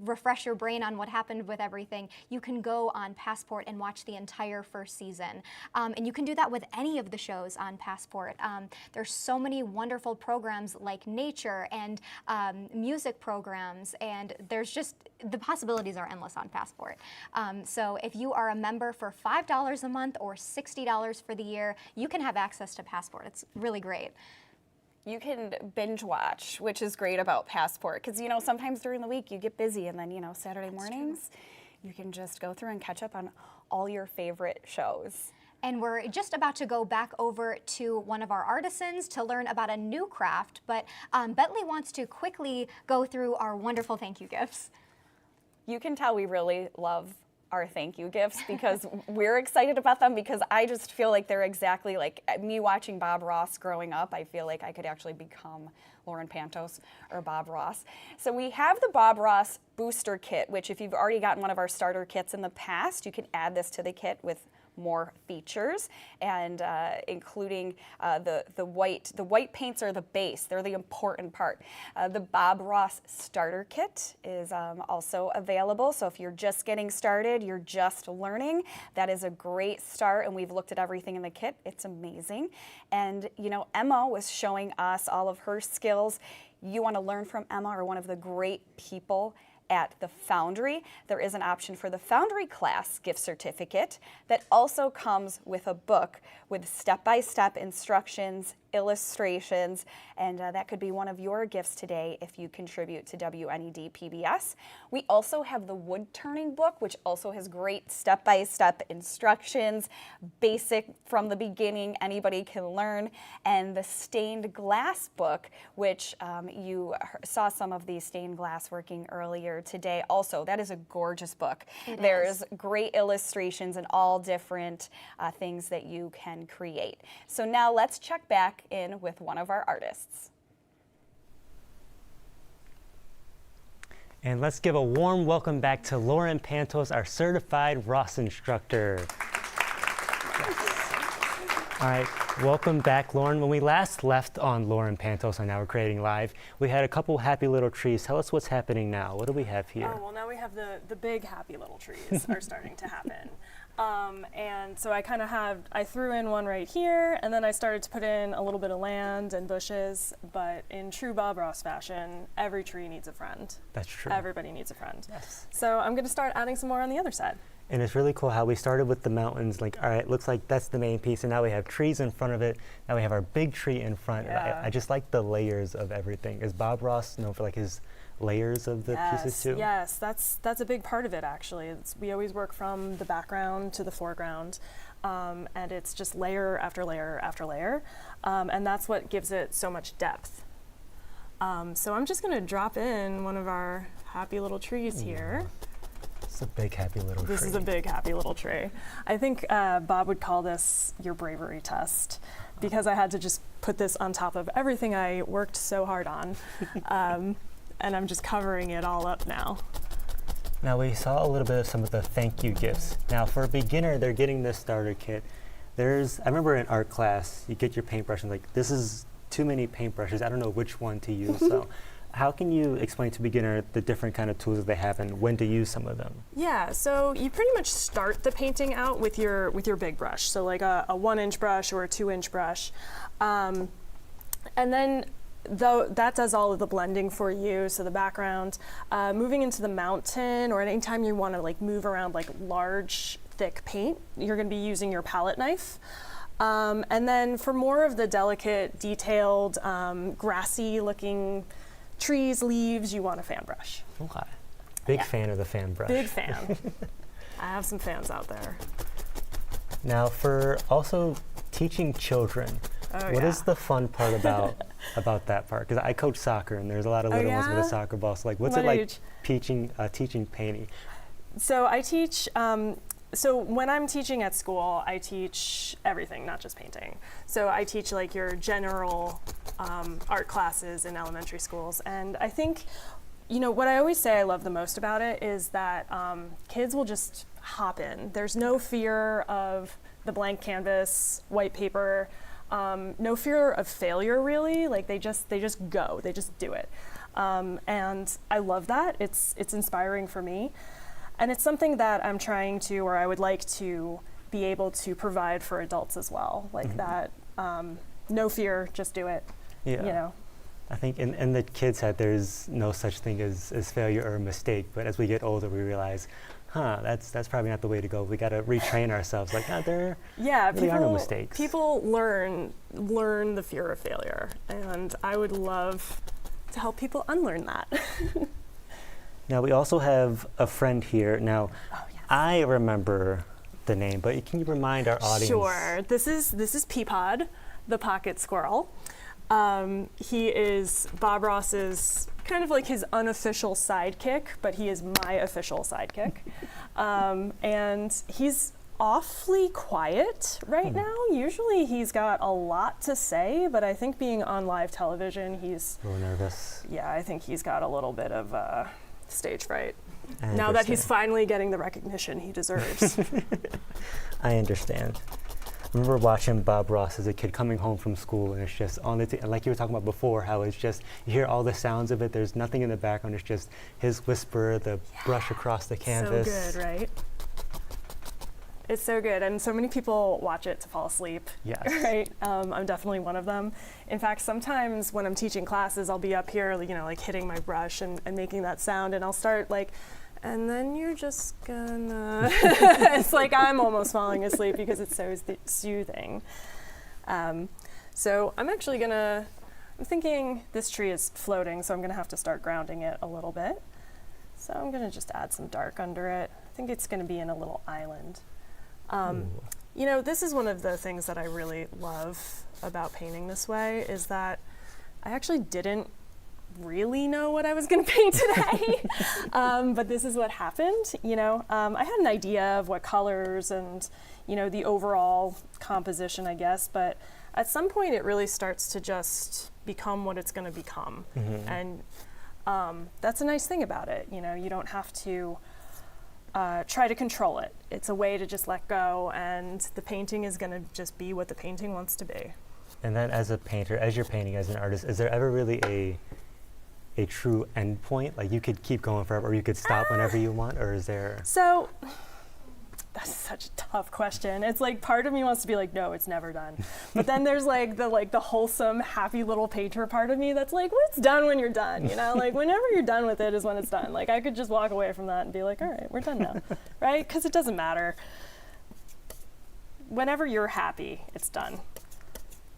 refresh your brain on what happened with everything, you can go on Passport and watch the entire first season. And you can do that with any of the shows on Passport. There's so many wonderful programs like nature and music programs, and there's just, the possibilities are endless on Passport. So if you are a member for $5 a month or $60 for the year, you can have access to Passport. It's really great. You can binge watch, which is great about Passport, because sometimes during the week you get busy, and then Saturday mornings, you can just go through and catch up on all your favorite shows. And we're just about to go back over to one of our artisans to learn about a new craft, but Bentley wants to quickly go through our wonderful thank you gifts. You can tell we really love our thank you gifts because we're excited about them, because I just feel like they're exactly like me watching Bob Ross growing up. I feel like I could actually become Lauren Pantos or Bob Ross. So we have the Bob Ross booster kit, which if you've already gotten one of our starter kits in the past, you can add this to the kit with more features, and including the white paints are the base. They're the important part. The Bob Ross starter kit is also available. So if you're just getting started, you're just learning, that is a great start. And we've looked at everything in the kit. It's amazing. And Emma was showing us all of her skills. You want to learn from Emma or one of the great people at the Foundry. There is an option for the Foundry class gift certificate that also comes with a book with step-by-step instructions, illustrations, and that could be one of your gifts today if you contribute to WNED PBS. We also have the wood-turning book, which also has great step-by-step instructions, basic from the beginning, anybody can learn, and the stained glass book, which you saw some of the stained glass working earlier today. Also, that is a gorgeous book. There's great illustrations and all different things that you can create. So now let's check back in with one of our artists. And let's give a warm welcome back to Lauren Pantos, our certified Ross instructor. All right, welcome back, Lauren. When we last left on Lauren Pantos on Now We're Creating Live, we had a couple happy little trees. Tell us what's happening now. What do we have here? Oh, well, now we have the big happy little trees are starting to happen. And so I threw in one right here, and then I started to put in a little bit of land and bushes, but in true Bob Ross fashion, every tree needs a friend. That's true. Everybody needs a friend. Yes. So I'm going to start adding some more on the other side. And it's really cool how we started with the mountains, like, all right, looks like that's the main piece, and now we have trees in front of it. Now we have our big tree in front. Yeah. I just like the layers of everything. Is Bob Ross known for like his layers of the pieces too? Yes, that's a big part of it actually. We always work from the background to the foreground, and it's just layer after layer after layer, and that's what gives it so much depth. So I'm just going to drop in one of our happy little trees here. It's a big happy little tree. This is a big happy little tree. I think Bob would call this your bravery test, because I had to just put this on top of everything I worked so hard on. And I'm just covering it all up now. Now we saw a little bit of some of the thank you gifts. Now for a beginner, they're getting this starter kit. I remember in art class, you get your paintbrush and like, this is too many paintbrushes. I don't know which one to use. So how can you explain to a beginner the different kind of tools that they have and when to use some of them? Yeah, so you pretty much start the painting out with your big brush. So like a 1-inch brush or a 2-inch brush. And then though that does all of the blending for you, so the background, moving into the mountain or anytime you want to like move around like large thick paint, you're going to be using your palette knife. And then for more of the delicate, detailed, grassy looking trees, leaves, you want a fan brush. Okay. Big fan of the fan brush. Big fan. I have some fans out there. Now for also teaching children, what is the fun part about that part? Because I coach soccer and there's a lot of little ones with a soccer ball. So like, what's it like teaching painting? So I teach, so when I'm teaching at school, I teach everything, not just painting. So I teach like your general art classes in elementary schools. And I think, you know, what I always say I love the most about it is that kids will just hop in. There's no fear of the blank canvas, white paper, no fear of failure really. Like they just go, they just do it. And I love that. It's inspiring for me. And it's something that I'm trying to, or I would like to be able to provide for adults as well. Like that, no fear, just do it, you know. I think in the kids' head, there's no such thing as failure or a mistake. But as we get older, we realize, that's probably not the way to go. We got to retrain ourselves. Like, there really are no mistakes. People learn the fear of failure. And I would love to help people unlearn that. Now, we also have a friend here. Now, I remember the name, but can you remind our audience? Sure. This is Peapod, the pocket squirrel. He is Bob Ross's kind of like his unofficial sidekick, but he is my official sidekick. And he's awfully quiet right now. Usually he's got a lot to say, but I think being on live television, he's a little nervous. Yeah, I think he's got a little bit of stage fright. Now that he's finally getting the recognition he deserves. I understand. I remember watching Bob Ross as a kid coming home from school, and it's just on the like you were talking about before, how it's just, you hear all the sounds of it, there's nothing in the background, it's just his whisper, the brush across the canvas. So good, right? It's so good, and so many people watch it to fall asleep. Yes. Right? I'm definitely one of them. In fact, sometimes when I'm teaching classes, I'll be up here, you know, like hitting my brush and making that sound, and I'll start like, and then you're just gonna, it's like I'm almost falling asleep because it's so soothing. So I'm actually I'm thinking this tree is floating, so I'm gonna have to start grounding it a little bit. So I'm gonna just add some dark under it. I think it's gonna be in a little island. You know, this is one of the things that I really love about painting this way, is that I actually didn't really know what I was going to paint today, but this is what happened. You know, I had an idea of what colors and, you know, the overall composition, I guess, but at some point it really starts to just become what it's going to become. And that's a nice thing about it. You know, you don't have to try to control it. It's a way to just let go, and the painting is going to just be what the painting wants to be. And then as a painter, as you're painting as an artist, is there ever really a true end point? Like you could keep going forever, or you could stop whenever you want, or is there? So That's such a tough question. It's like part of me wants to be like, no, it's never done. But then there's like the wholesome, happy little painter part of me that's like, well, it's done when you're done. You know, like whenever you're done with it is when it's done. Like I could just walk away from that and be like, all right, we're done now, right? Because it doesn't matter. Whenever you're happy, it's done.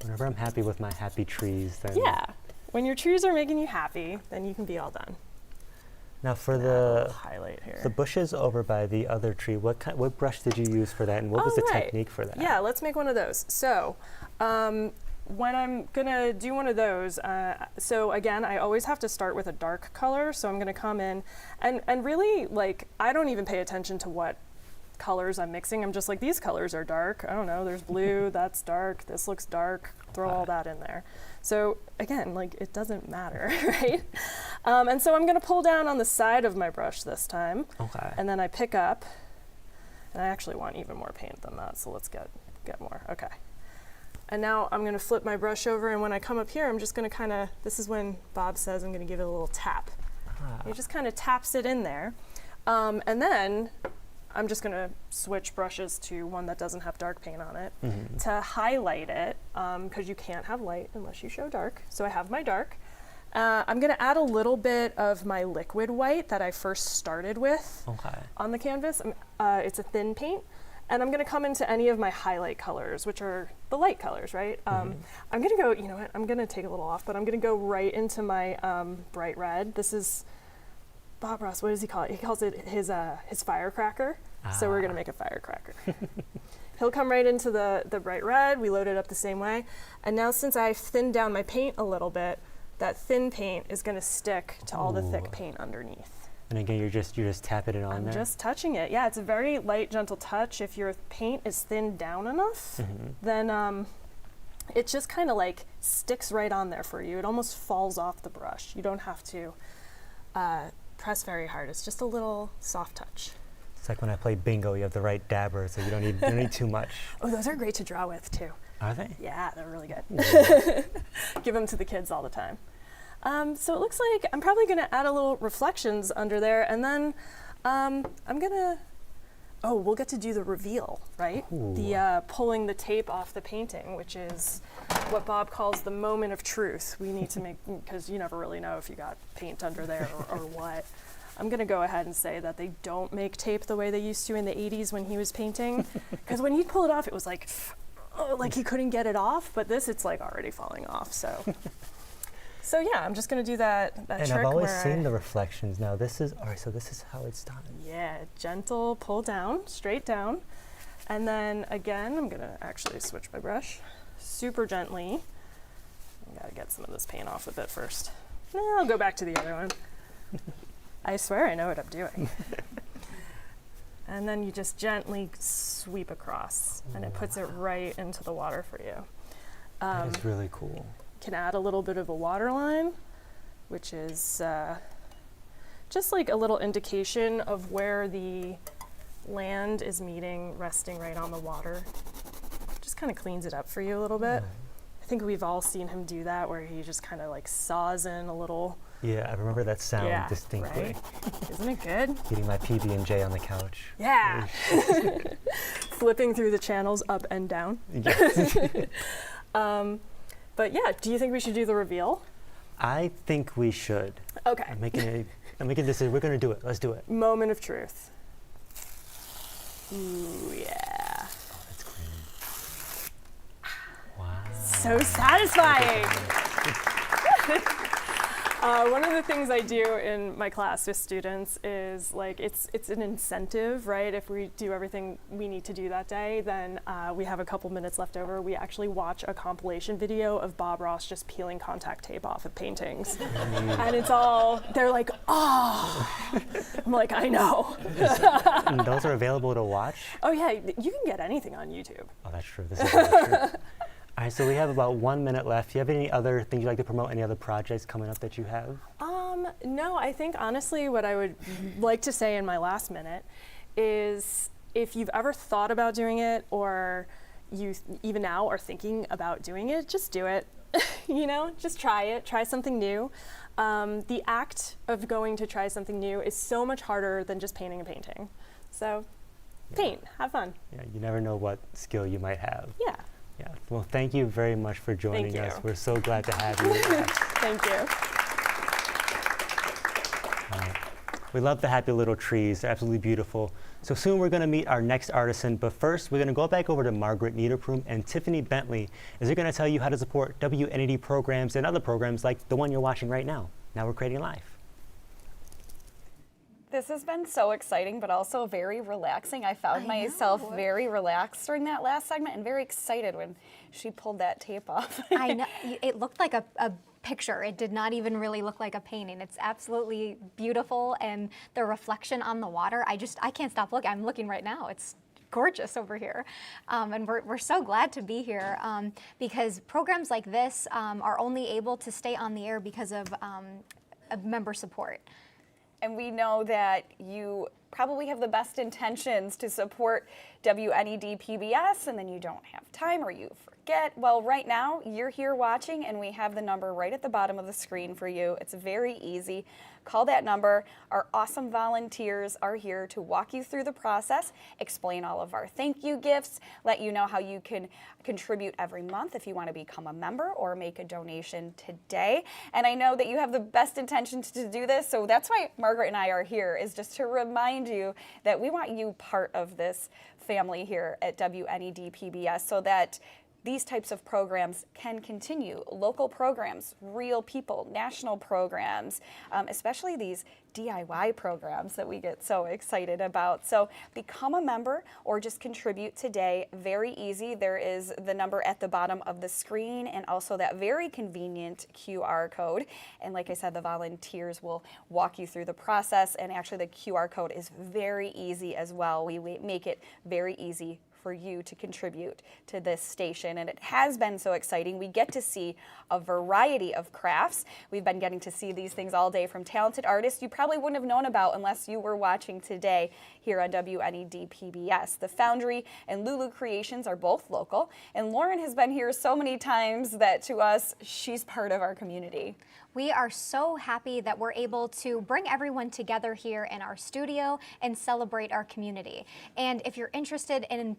Whenever I'm happy with my happy trees, then yeah. When your trees are making you happy, then you can be all done. Now for the highlight here, the bushes over by the other tree, what brush did you use for that, and what was the technique for that? Yeah, let's make one of those. So when I'm gonna do one of those, so again, I always have to start with a dark color. So I'm gonna come in and really, like, I don't even pay attention to what colors I'm mixing. I'm just like, these colors are dark. I don't know, there's blue, that's dark, this looks dark, throw all that in there. So again, like it doesn't matter, right? And so I'm gonna pull down on the side of my brush this time. Okay. And then I pick up, and I actually want even more paint than that, so let's get more, okay. And now I'm gonna flip my brush over, and when I come up here, I'm just gonna kinda, this is when Bob says I'm gonna give it a little tap. He just kinda taps it in there. And then I'm just gonna switch brushes to one that doesn't have dark paint on it to highlight it, because you can't have light unless you show dark. So I have my dark. I'm gonna add a little bit of my liquid white that I first started with on the canvas. It's a thin paint. And I'm gonna come into any of my highlight colors, which are the light colors, right? I'm gonna go, you know what, I'm gonna take a little off, but I'm gonna go right into my bright red. This is Bob Ross, what does he call it? He calls it his firecracker. So we're gonna make a firecracker. He'll come right into the bright red. We load it up the same way. And now since I've thinned down my paint a little bit, that thin paint is gonna stick to all the thick paint underneath. And again, you're just tapping it on there? I'm just touching it. Yeah, it's a very light, gentle touch. If your paint is thinned down enough, then it just kind of like sticks right on there for you. It almost falls off the brush. You don't have to press very hard. It's just a little soft touch. It's like when I play bingo, you have the right dabber, so you don't need too much. Oh, those are great to draw with too. Are they? Yeah, they're really good. Give them to the kids all the time. So it looks like I'm probably gonna add a little reflections under there, and then we'll get to do the reveal, right? Ooh. The pulling the tape off the painting, which is what Bob calls the moment of truth. We need to make, because you never really know if you got paint under there or what. I'm gonna go ahead and say that they don't make tape the way they used to in the 80s when he was painting. Because when he'd pull it off, it was like, oh, like he couldn't get it off, but this, it's like already falling off, so. So yeah, I'm just gonna do that and trick. I've always seen the reflections. Now this is, all right, so this is how it's done. Yeah, gentle pull down, straight down. And then again, I'm gonna actually switch my brush super gently. I gotta get some of this paint off a bit first. No, I'll go back to the other one. I swear I know what I'm doing. And then you just gently sweep across, and it puts it right into the water for you. That is really cool. Can add a little bit of a water line, which is just like a little indication of where the land is meeting, resting right on the water. Just kind of cleans it up for you a little bit. I think we've all seen him do that, where he just kind of like saws in a little. Yeah, I remember that sound distinctly. Right? Isn't it good? Eating my PB&J on the couch. Yeah. Flipping through the channels up and down. Yes. But yeah, do you think we should do the reveal? I think we should. Okay. I'm making this. We're gonna do it. Let's do it. Moment of truth. Ooh, yeah. Oh, that's clean. Wow. So satisfying. One of the things I do in my class with students is like it's an incentive, right? If we do everything we need to do that day, then we have a couple minutes left over. We actually watch a compilation video of Bob Ross just peeling contact tape off of paintings. And it's all, they're like, oh. I'm like, I know. And those are available to watch? Oh yeah, you can get anything on YouTube. Oh, that's true. This is really true. All right, so we have about 1 minute left. Do you have any other things you'd like to promote, any other projects coming up that you have? No, I think honestly what I would like to say in my last minute is if you've ever thought about doing it, or you even now are thinking about doing it, just do it. You know, just try it, try something new. The act of going to try something new is so much harder than just painting a painting. So paint, have fun. Yeah, you never know what skill you might have. Yeah. Yeah. Well, thank you very much for joining Thank us. you. We're so glad to have you. Thank you. We love the happy little trees. They're absolutely beautiful. So soon we're going to meet our next artisan, but first we're going to go back over to Margaret Niederprum and Tiffany Bentley as they're going to tell you how to support WNED programs and other programs like the one you're watching right now. Now We're Creating Live. This has been so exciting, but also very relaxing. I found myself very relaxed during that last segment and very excited when she pulled that tape off. I know. It looked like a picture. It did not even really look like a painting. It's absolutely beautiful, and the reflection on the water, I can't stop looking. I'm looking right now. It's gorgeous over here. And we're so glad to be here because programs like this are only able to stay on the air because of member support. And we know that you probably have the best intentions to support WNED PBS, and then you don't have time or you forget. Well, right now, you're here watching, and we have the number right at the bottom of the screen for you. It's very easy. Call that number. Our awesome volunteers are here to walk you through the process, explain all of our thank you gifts, let you know how you can contribute every month if you want to become a member or make a donation today. And I know that you have the best intentions to do this, so that's why Margaret and I are here, is just to remind you that we want you part of this family here at WNED PBS so that these types of programs can continue. Local programs, real people, national programs, especially these DIY programs that we get so excited about. So become a member or just contribute today. Very easy. There is the number at the bottom of the screen and also that very convenient QR code. And like I said, the volunteers will walk you through the process, and actually the QR code is very easy as well. We make it very easy for you to contribute to this station, and it has been so exciting. We get to see a variety of crafts. We've been getting to see these things all day from talented artists you probably wouldn't have known about unless you were watching today here on WNED PBS. The Foundry and LuLu Creations are both local, and Lauren has been here so many times that to us, she's part of our community. We are so happy that we're able to bring everyone together here in our studio and celebrate our community. And if you're interested in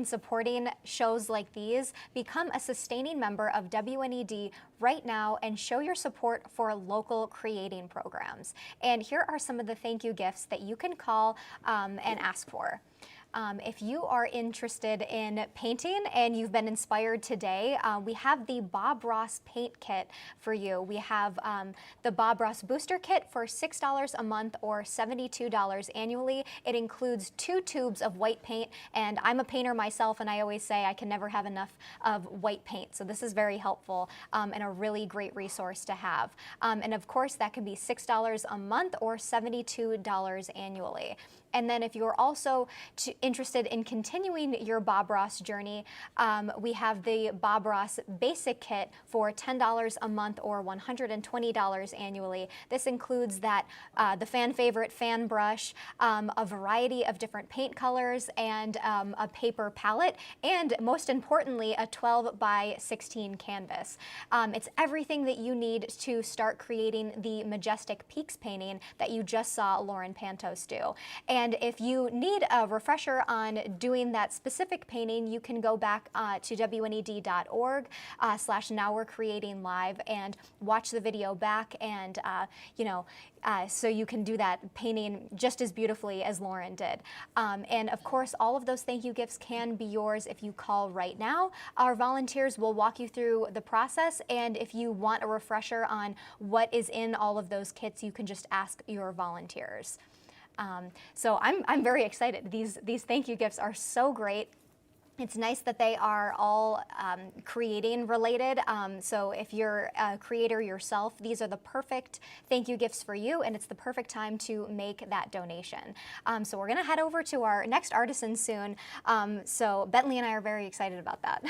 supporting shows like these, become a sustaining member of WNED right now and show your support for local creating programs. And here are some of the thank you gifts that you can call and ask for. If you are interested in painting and you've been inspired today, we have the Bob Ross paint kit for you. We have the Bob Ross booster kit for $6 a month or $72 annually. It includes 2 tubes of white paint, and I'm a painter myself, and I always say I can never have enough of white paint. So this is very helpful and a really great resource to have. And of course, that can be $6 a month or $72 annually. And then if you're also interested in continuing your Bob Ross journey, we have the Bob Ross Basic Kit for $10 a month or $120 annually. This includes that the fan favorite fan brush, a variety of different paint colors, and a paper palette, and most importantly, a 12 by 16 canvas. It's everything that you need to start creating the majestic peaks painting that you just saw Lauren Pantos do. And if you need a refresher on doing that specific painting, you can go back to WNED.org/nowwe'recreatinglive and watch the video back, and so you can do that painting just as beautifully as Lauren did. And of course, all of those thank you gifts can be yours if you call right now. Our volunteers will walk you through the process, and if you want a refresher on what is in all of those kits, you can just ask your volunteers. So I'm very excited. These thank you gifts are so great. It's nice that they are all creating related. So if you're a creator yourself, these are the perfect thank you gifts for you, and it's the perfect time to make that donation. So we're gonna head over to our next artisan soon. So Bentley and I are very excited about that.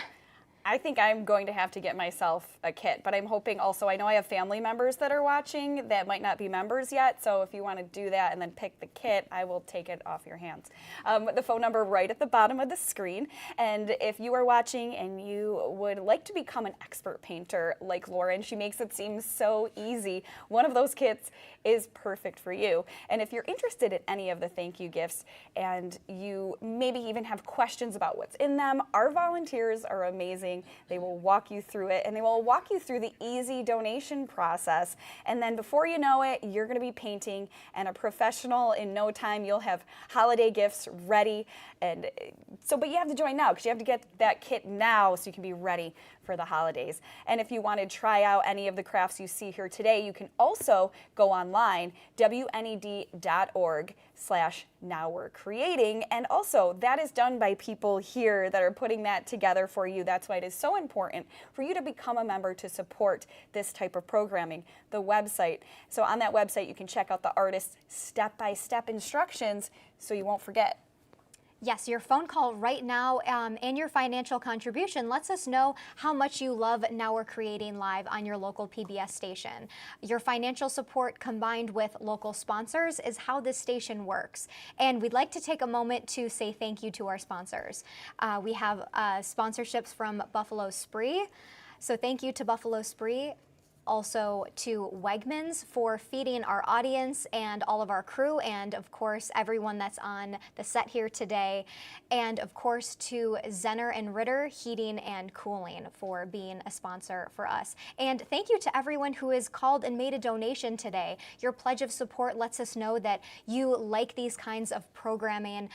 I think I'm going to have to get myself a kit, but I'm hoping also, I know I have family members that are watching that might not be members yet, so if you want to do that and then pick the kit, I will take it off your hands. The phone number right at the bottom of the screen, and if you are watching and you would like to become an expert painter like Lauren, she makes it seem so easy, one of those kits is perfect for you. And if you're interested in any of the thank you gifts and you maybe even have questions about what's in them, our volunteers are amazing. They will walk you through it, and they will walk you through the easy donation process. And then before you know it, you're going to be painting, and a professional in no time, you'll have holiday gifts ready. And so, but you have to join now because you have to get that kit now so you can be ready for the holidays. And if you want to try out any of the crafts you see here today, you can also go online, WNED.org/nowwe'recreating. And also, that is done by people here that are putting that together for you. That's why it is so important for you to become a member to support this type of programming. The website. So on that website, you can check out the artist's step-by-step instructions so you won't forget. Yes, your phone call right now and your financial contribution lets us know how much you love Now We're Creating Live on your local PBS station. Your financial support combined with local sponsors is how this station works. And we'd like to take a moment to say thank you to our sponsors. We have sponsorships from Buffalo Spree. So thank you to Buffalo Spree. Also to Wegmans for feeding our audience and all of our crew, and of course everyone that's on the set here today, and of course to Zenner and Ritter Heating and Cooling for being a sponsor for us. And thank you to everyone who has called and made a donation today. Your pledge of support lets us know that you like these kinds of programming.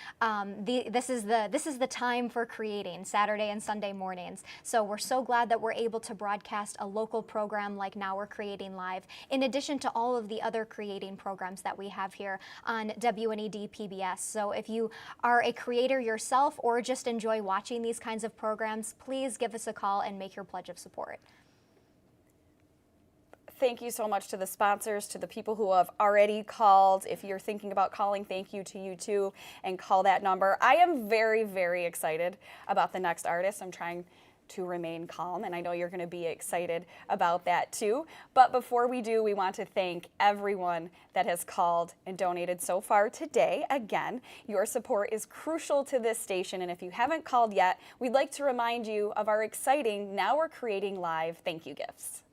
This is the time for creating, Saturday and Sunday mornings. So we're so glad that we're able to broadcast a local program like Now We're Creating Live, in addition to all of the other creating programs that we have here on WNED PBS. So if you are a creator yourself or just enjoy watching these kinds of programs, please give us a call and make your pledge of support. Thank you so much to the sponsors, to the people who have already called. If you're thinking about calling, thank you to you too, and call that number. I am very, very excited about the next artist. I'm trying to remain calm, and I know you're going to be excited about that too. But before we do, we want to thank everyone that has called and donated so far today. Again, your support is crucial to this station, and if you haven't called yet, we'd like to remind you of our exciting Now We're Creating Live thank you gifts.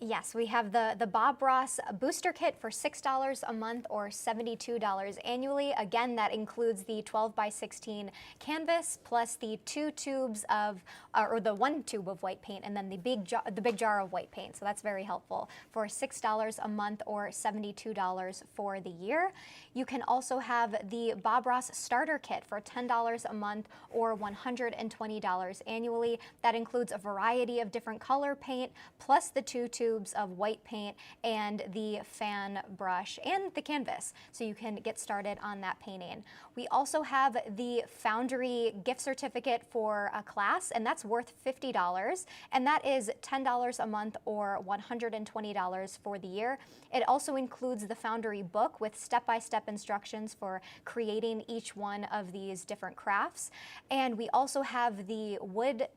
Yes, we have the Bob Ross booster kit for $6 a month or $72 annually. Again, that includes the 12x16 canvas plus the 2 tubes of, or the 1 tube of white paint, and then the big jar of white paint. So that's very helpful for $6 a month or $72 for the year. You can also have the Bob Ross starter kit for $10 a month or $120 annually. That includes a variety of different color paint plus the 2 tubes of white paint and the fan brush and the canvas, so you can get started on that painting. We also have the Foundry gift certificate for a class, and that's worth $50, and that is $10 a month or $120 for the year. It also includes the Foundry book with step-by-step instructions for creating each one of these different crafts, and we also have the wood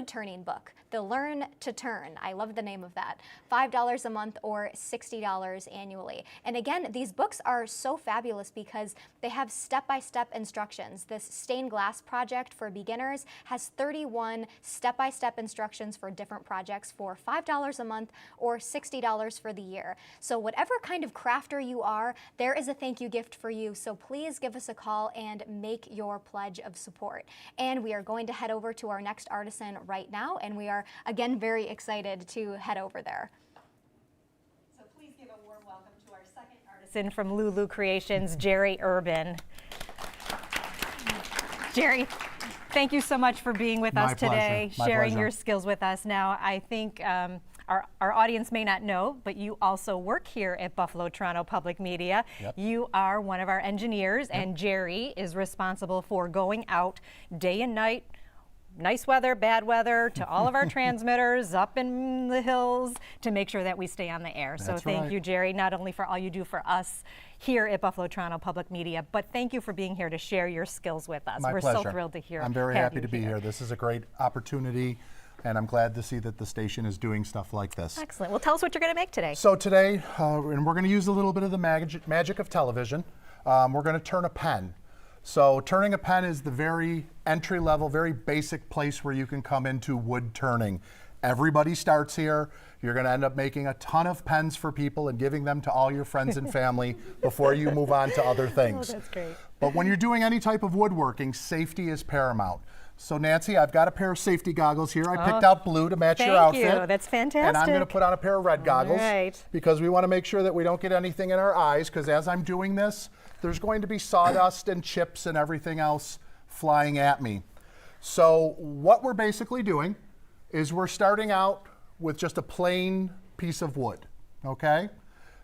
turning book, the Learn to Turn. I love the name of that. $5 a month or $60 annually. And again, these books are so fabulous because they have step-by-step instructions. This stained glass project for beginners has 31 step-by-step instructions for different projects for $5 a month or $60 for the year. So whatever kind of crafter you are, there is a thank you gift for you. So please give us a call and make your pledge of support. And we are going to head over to our next artisan right now, and we are again very excited to head over there. So please give a warm welcome to our second artisan from LuLu Creations, Jerry Urban. Jerry, thank you so much for being with us today, sharing your skills with us. Now, I think our audience may not know, but you also work here at Buffalo Toronto Public Media. Yep. You are one of our engineers, and Jerry is responsible for going out day and night, nice weather, bad weather, to all of our transmitters up in the hills to make sure that we stay on the air. So thank you, Jerry, not only for all you do for us here at Buffalo Toronto Public Media, but thank you for being here to share your skills with us. My We're pleasure. so thrilled to hear. I'm very happy to be here. This is a great opportunity, and I'm glad to see that the station is doing stuff like this. Excellent. Well, tell us what you're going to make today. So today, and we're going to use a little bit of the magic of television, we're going to turn a pen. So turning a pen is the very entry level, very basic place where you can come into wood turning. Everybody starts here. You're going to end up making a ton of pens for people and giving them to all your friends and family before you move on to other things. Oh, that's great. But when you're doing any type of woodworking, safety is paramount. So Nancy, I've got a pair of safety goggles here. I picked out blue to match your outfit. Thank you. That's fantastic. And I'm going to put on a pair of red goggles right. because we want to make sure that we don't get anything in our eyes, because as I'm doing this, there's going to be sawdust and chips and everything else flying at me. So what we're basically doing is we're starting out with just a plain piece of wood, okay?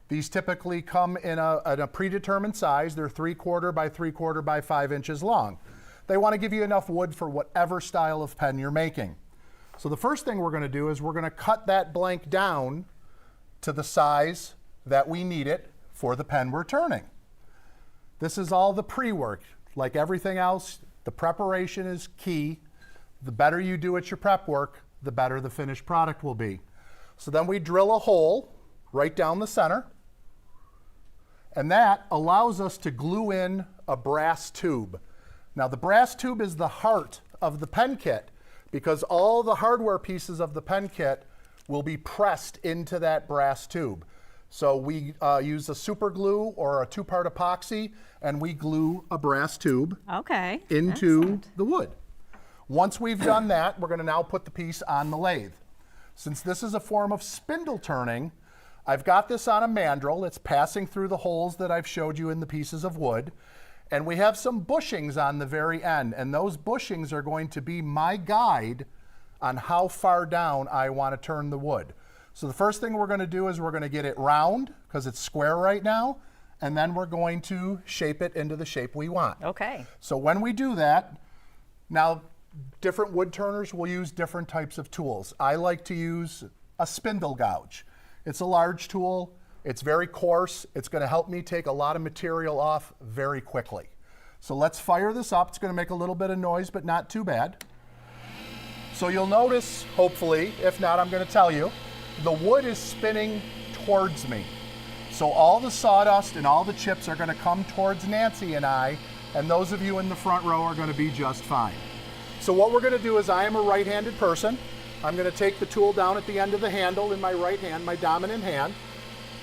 These typically come in a predetermined size. They're 3/4 by 3/4 by 5 inches long. They want to give you enough wood for whatever style of pen you're making. So the first thing we're going to do is we're going to cut that blank down to the size that we need it for the pen we're turning. This is all the pre-work. Like everything else, the preparation is key. The better you do at your prep work, the better the finished product will be. So then we drill a hole right down the center, and that allows us to glue in a brass tube. Now the brass tube is the heart of the pen kit, because all the hardware pieces of the pen kit will be pressed into that brass tube. So we use a super glue or a 2-part epoxy, and we glue a brass tube into the wood. Once we've done that, we're going to now put the piece on the lathe. Since this is a form of spindle turning, I've got this on a mandrel. It's passing through the holes that I've showed you in the pieces of wood. And we have some bushings on the very end, and those bushings are going to be my guide on how far down I want to turn the wood. So the first thing we're going to do is we're going to get it round, because it's square right now, and then we're going to shape it into the shape we want. Okay. So when we do that, now different wood turners will use different types of tools. I like to use a spindle gouge. It's a large tool. It's very coarse. It's going to help me take a lot of material off very quickly. So let's fire this up. It's going to make a little bit of noise, but not too bad. So you'll notice, hopefully, if not, I'm going to tell you, the wood is spinning towards me. So all the sawdust and all the chips are going to come towards Nancy and I, and those of you in the front row are going to be just fine. So what we're going to do is, I am a right-handed person. I'm going to take the tool down at the end of the handle in my right hand, my dominant hand.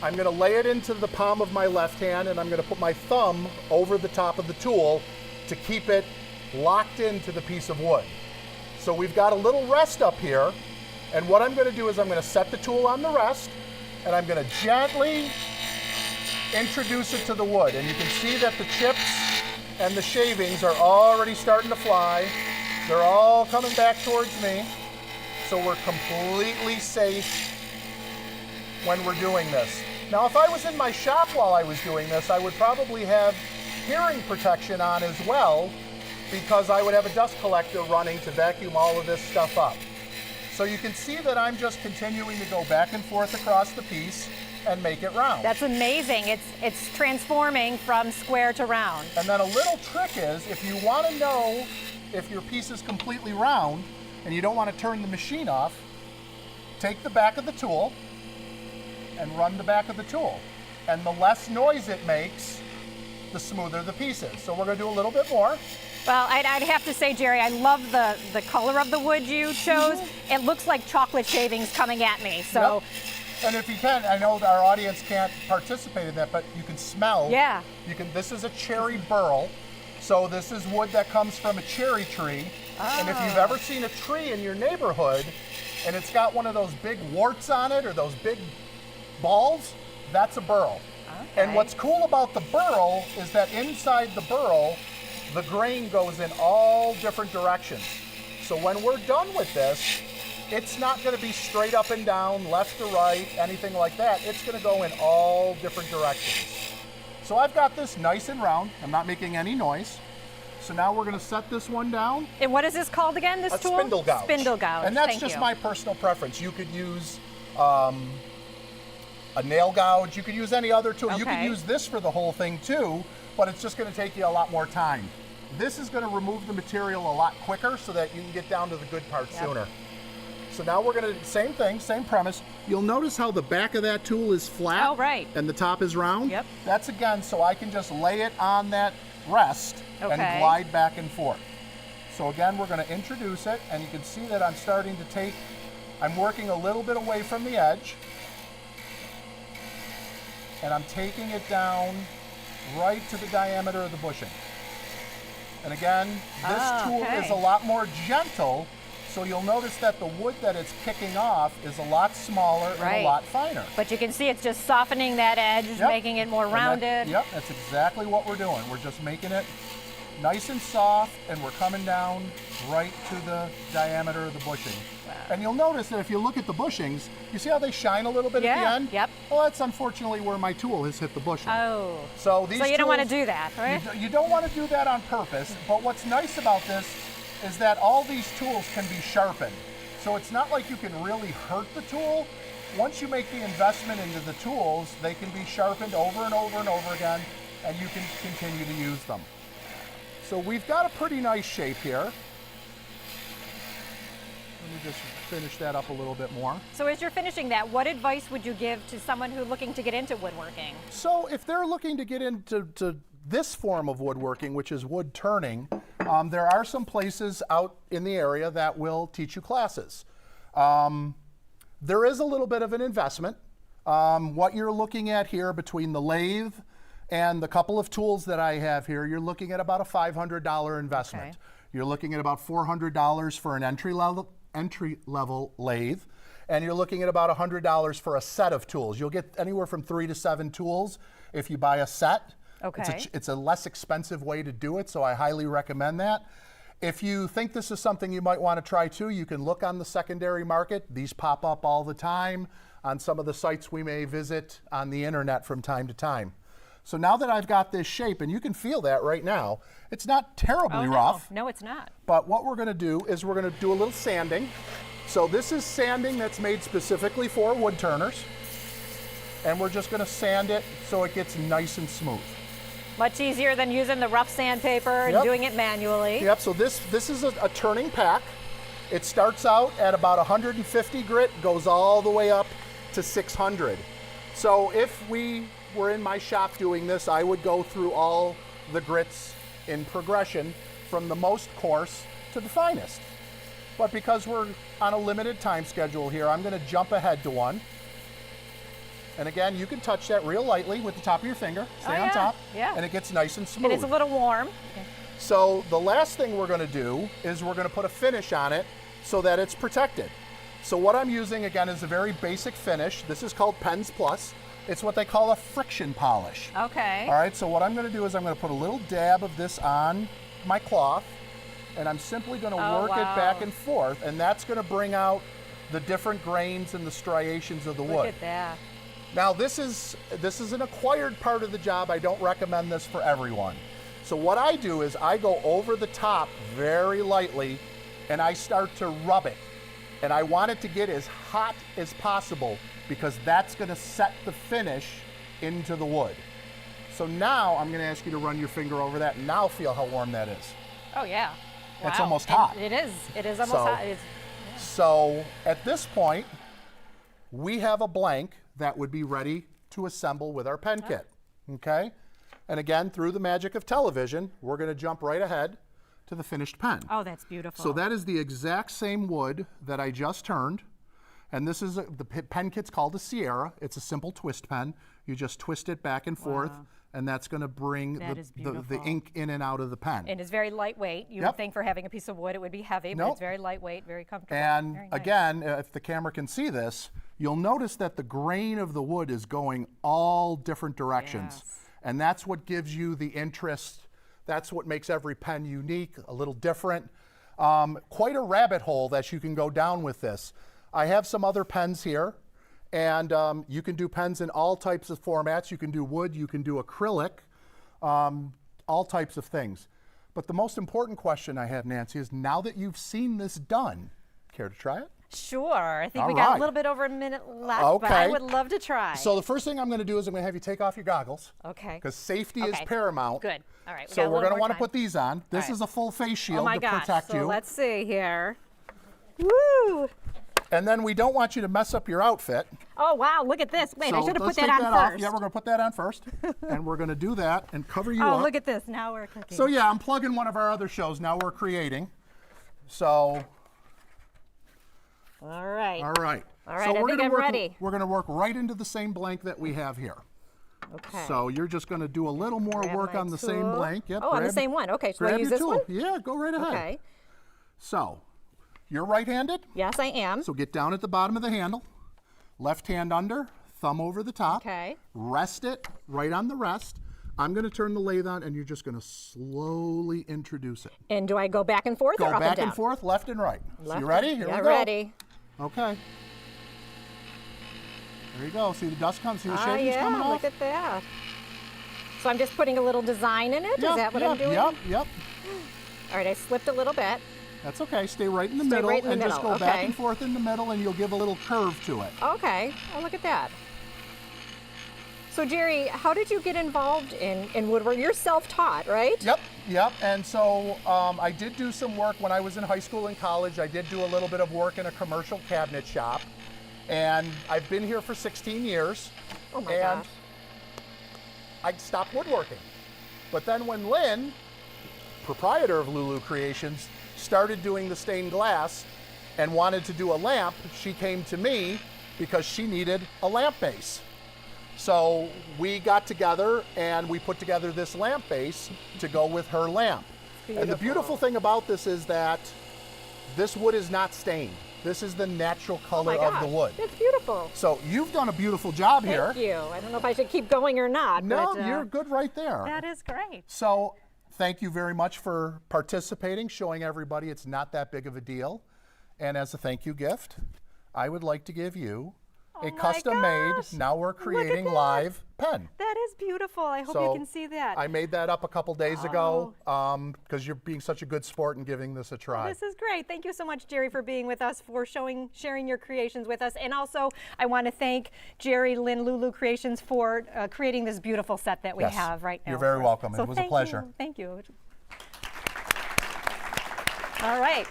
I'm going to lay it into the palm of my left hand, and I'm going to put my thumb over the top of the tool to keep it locked into the piece of wood. So we've got a little rest up here, and what I'm going to do is I'm going to set the tool on the rest, and I'm going to gently introduce it to the wood. And you can see that the chips and the shavings are already starting to fly. They're all coming back towards me. So we're completely safe when we're doing this. Now, if I was in my shop while I was doing this, I would probably have hearing protection on as well, because I would have a dust collector running to vacuum all of this stuff up. So you can see that I'm just continuing to go back and forth across the piece and make it round. That's amazing. It's transforming from square to round. And then a little trick is, if you want to know if your piece is completely round and you don't want to turn the machine off, take the back of the tool and run the back of the tool. And the less noise it makes, the smoother the piece is. So we're going to do a little bit more. Well, I'd have to say, Jerry, I love the color of the wood you chose. It looks like chocolate shavings coming at me. So, yep. And if you can, I know our audience can't participate in that, but you can smell. Yeah. This is a cherry burl. So this is wood that comes from a cherry tree. Oh. And if you've ever seen a tree in your neighborhood and it's got one of those big warts on it or those big balls, that's a burl. Okay. And what's cool about the burl is that inside the burl, the grain goes in all different directions. So when we're done with this, it's not going to be straight up and down, left to right, anything like that. It's going to go in all different directions. So I've got this nice and round. I'm not making any noise. So now we're going to set this one down. And what is this called again, this tool? Spindle gouge. Spindle gouge. And that's Thank just you. my personal preference. You could use a nail gouge. You could use any other tool. You could Okay. use this for the whole thing too, but it's just going to take you a lot more time. This is going to remove the material a lot quicker so that you can get down to the good part sooner. So now we're going to, same thing, same premise. You'll notice how the back of that tool is flat. Oh, right. And the top is round. Yep. That's again so I can just lay it on that rest and Okay. glide back and forth. So again, we're going to introduce it, and you can see that I'm starting to take, I'm working a little bit away from the edge, and I'm taking it down right to the diameter of the bushing. And again, this tool is a lot more gentle, so you'll notice that the wood that it's kicking off is a lot smaller and a lot finer. But you can see it's just softening that edge, making it more rounded. Yep, that's exactly what we're doing. We're just making it nice and soft, and we're coming down right to the diameter of the bushing. And you'll notice that if you look at the bushings, you see how they shine a little bit at the end? Yep. Well, that's unfortunately where my tool has hit the bushing. Oh. So these you don't want to tools- do that, right? You don't want to do that on purpose, but what's nice about this is that all these tools can be sharpened. So it's not like you can really hurt the tool. Once you make the investment into the tools, they can be sharpened over and over and over again, and you can continue to use them. So we've got a pretty nice shape here. Let me just finish that up a little bit more. So as you're finishing that, what advice would you give to someone who's looking to get into woodworking? So if they're looking to get into this form of woodworking, which is wood turning, there are some places out in the area that will teach you classes. There is a little bit of an investment. What you're looking at here between the lathe and the couple of tools that I have here, you're looking at about a $500 investment. Okay. You're looking at about $400 for an entry-level lathe, and you're looking at about $100 for a set of tools. You'll get anywhere from 3 to 7 tools if you buy a set. Okay. It's a less expensive way to do it, so I highly recommend that. If you think this is something you might want to try too, you can look on the secondary market. These pop up all the time on some of the sites we may visit on the internet from time to time. So now that I've got this shape, and you can feel that right now, it's not terribly rough. No, it's not. But what we're going to do is we're going to do a little sanding. So this is sanding that's made specifically for wood turners. And we're just going to sand it so it gets nice and smooth. Much easier than using the rough sandpaper and doing it manually. Yep, so this is a turning pack. It starts out at about 150 grit, goes all the way up to 600. So if we were in my shop doing this, I would go through all the grits in progression from the most coarse to the finest. But because we're on a limited time schedule here, I'm going to jump ahead to one. And again, you can touch that real lightly with the top of your finger. Stay on top. Yeah. And it gets nice and smooth. And it's a little warm. So the last thing we're going to do is we're going to put a finish on it so that it's protected. So what I'm using, again, is a very basic finish. This is called Pens Plus. It's what they call a friction polish. Okay. All right, so what I'm going to do is I'm going to put a little dab of this on my cloth, and I'm simply going to work it back and forth, and that's going to bring out the different grains and the striations of the wood. Look at that. Now this is an acquired part of the job. I don't recommend this for everyone. So what I do is I go over the top very lightly and I start to rub it. And I want it to get as hot as possible because that's going to set the finish into the wood. So now I'm going to ask you to run your finger over that and now feel how warm that is. Oh yeah. It's Wow. almost hot. It is almost hot. So at this point, we have a blank that would be ready to assemble with our pen kit, okay? And again, through the magic of television, we're going to jump right ahead to the finished pen. Oh, that's beautiful. So that is the exact same wood that I just turned, and this is the pen kit's called a Sierra. It's a simple twist pen. You just twist it back and forth, and that's going to bring the ink in and out of the pen. And it's very lightweight. You would think for having a piece of wood it would be heavy, but it's very lightweight, very comfortable. And very nice. again, if the camera can see this, you'll notice that the grain of the wood is going all different directions. Yes. And that's what gives you the interest. That's what makes every pen unique, a little different. Quite a rabbit hole that you can go down with this. I have some other pens here, and you can do pens in all types of formats. You can do wood, you can do acrylic, all types of things. But the most important question I have, Nancy, is now that you've seen this done, care to try it? Sure. I think All we got right. a little bit over a minute left, Okay. but I would love to try. So the first thing I'm going to do is I'm going to have you take off your goggles. Okay. Because safety is paramount. Good. All right. So we're going to want to put these on. This is a full face shield to protect so you. let's see here. Woo! And then we don't want you to mess up your outfit. Oh, wow, look at this. Wait, So I should have put let's that take on off. first. Yeah, we're going to put that on first. And we're going to do that and cover you Oh, up. look at this. Now we're cooking. So yeah, I'm plugging one of our other shows. Now we're creating. So. All right. All right. All right, So I we're think gonna I'm work, ready. We're going to work right into the same blank that we have here. Okay. So you're just going to do a little more Grab work my on the same tool. blank. Yep, Oh, on the grab- same one. Okay, so I grab use your this tool. one? Yeah, go right ahead. Okay. So you're right-handed? Yes, I am. So get down at the bottom of the handle. Left hand under, thumb over the top. Okay. Rest it right on the rest. I'm going to turn the lathe on, and you're just going to slowly introduce it. And do I go back and forth Go or up back and down? and forth, left and right. So Left you ready? and- Here yeah, we go. ready. Okay. There you go. See the dust come? See the shavings coming off? Look at that. So I'm just putting a little design in it? Yep, Is that what I'm doing? Yep. All right, I slipped a little bit. That's okay. Stay right in the Stay middle right in the and just middle, go back okay. and forth in the middle, and you'll give a little curve to it. Okay. Oh, look at that. So, Jerry, how did you get involved in woodwork? You're self-taught, right? Yep. And so I did do some work when I was in high school and college. I did do a little bit of work in a commercial cabinet shop. And I've been here for 16 years. Oh, my and gosh. I stopped woodworking. But then when Lynn, proprietor of LuLu Creations, started doing the stained glass and wanted to do a lamp, she came to me because she needed a lamp base. So we got together and we put together this lamp base to go with her lamp. And the beautiful thing about this is that this wood is not stained. This is the natural color of the wood. That's beautiful. So you've done a beautiful job here. Thank you. I don't know if I should keep going or not. No, but, you're good right there. That is great. So thank you very much for participating, showing everybody it's not that big of a deal. And as a thank you gift, I would like to give you a custom-made, now we're creating live pen. That is beautiful. I hope you can see that. I made that up a couple days ago because you're being such a good sport and giving this a try. This is great. Thank you so much, Jerry, for being with us, for sharing your creations with us. And also, I want to thank Jerry, Lynn, LuLu Creations for creating this beautiful set that we have right now. You're very welcome. So it was a pleasure. Thank you. All right.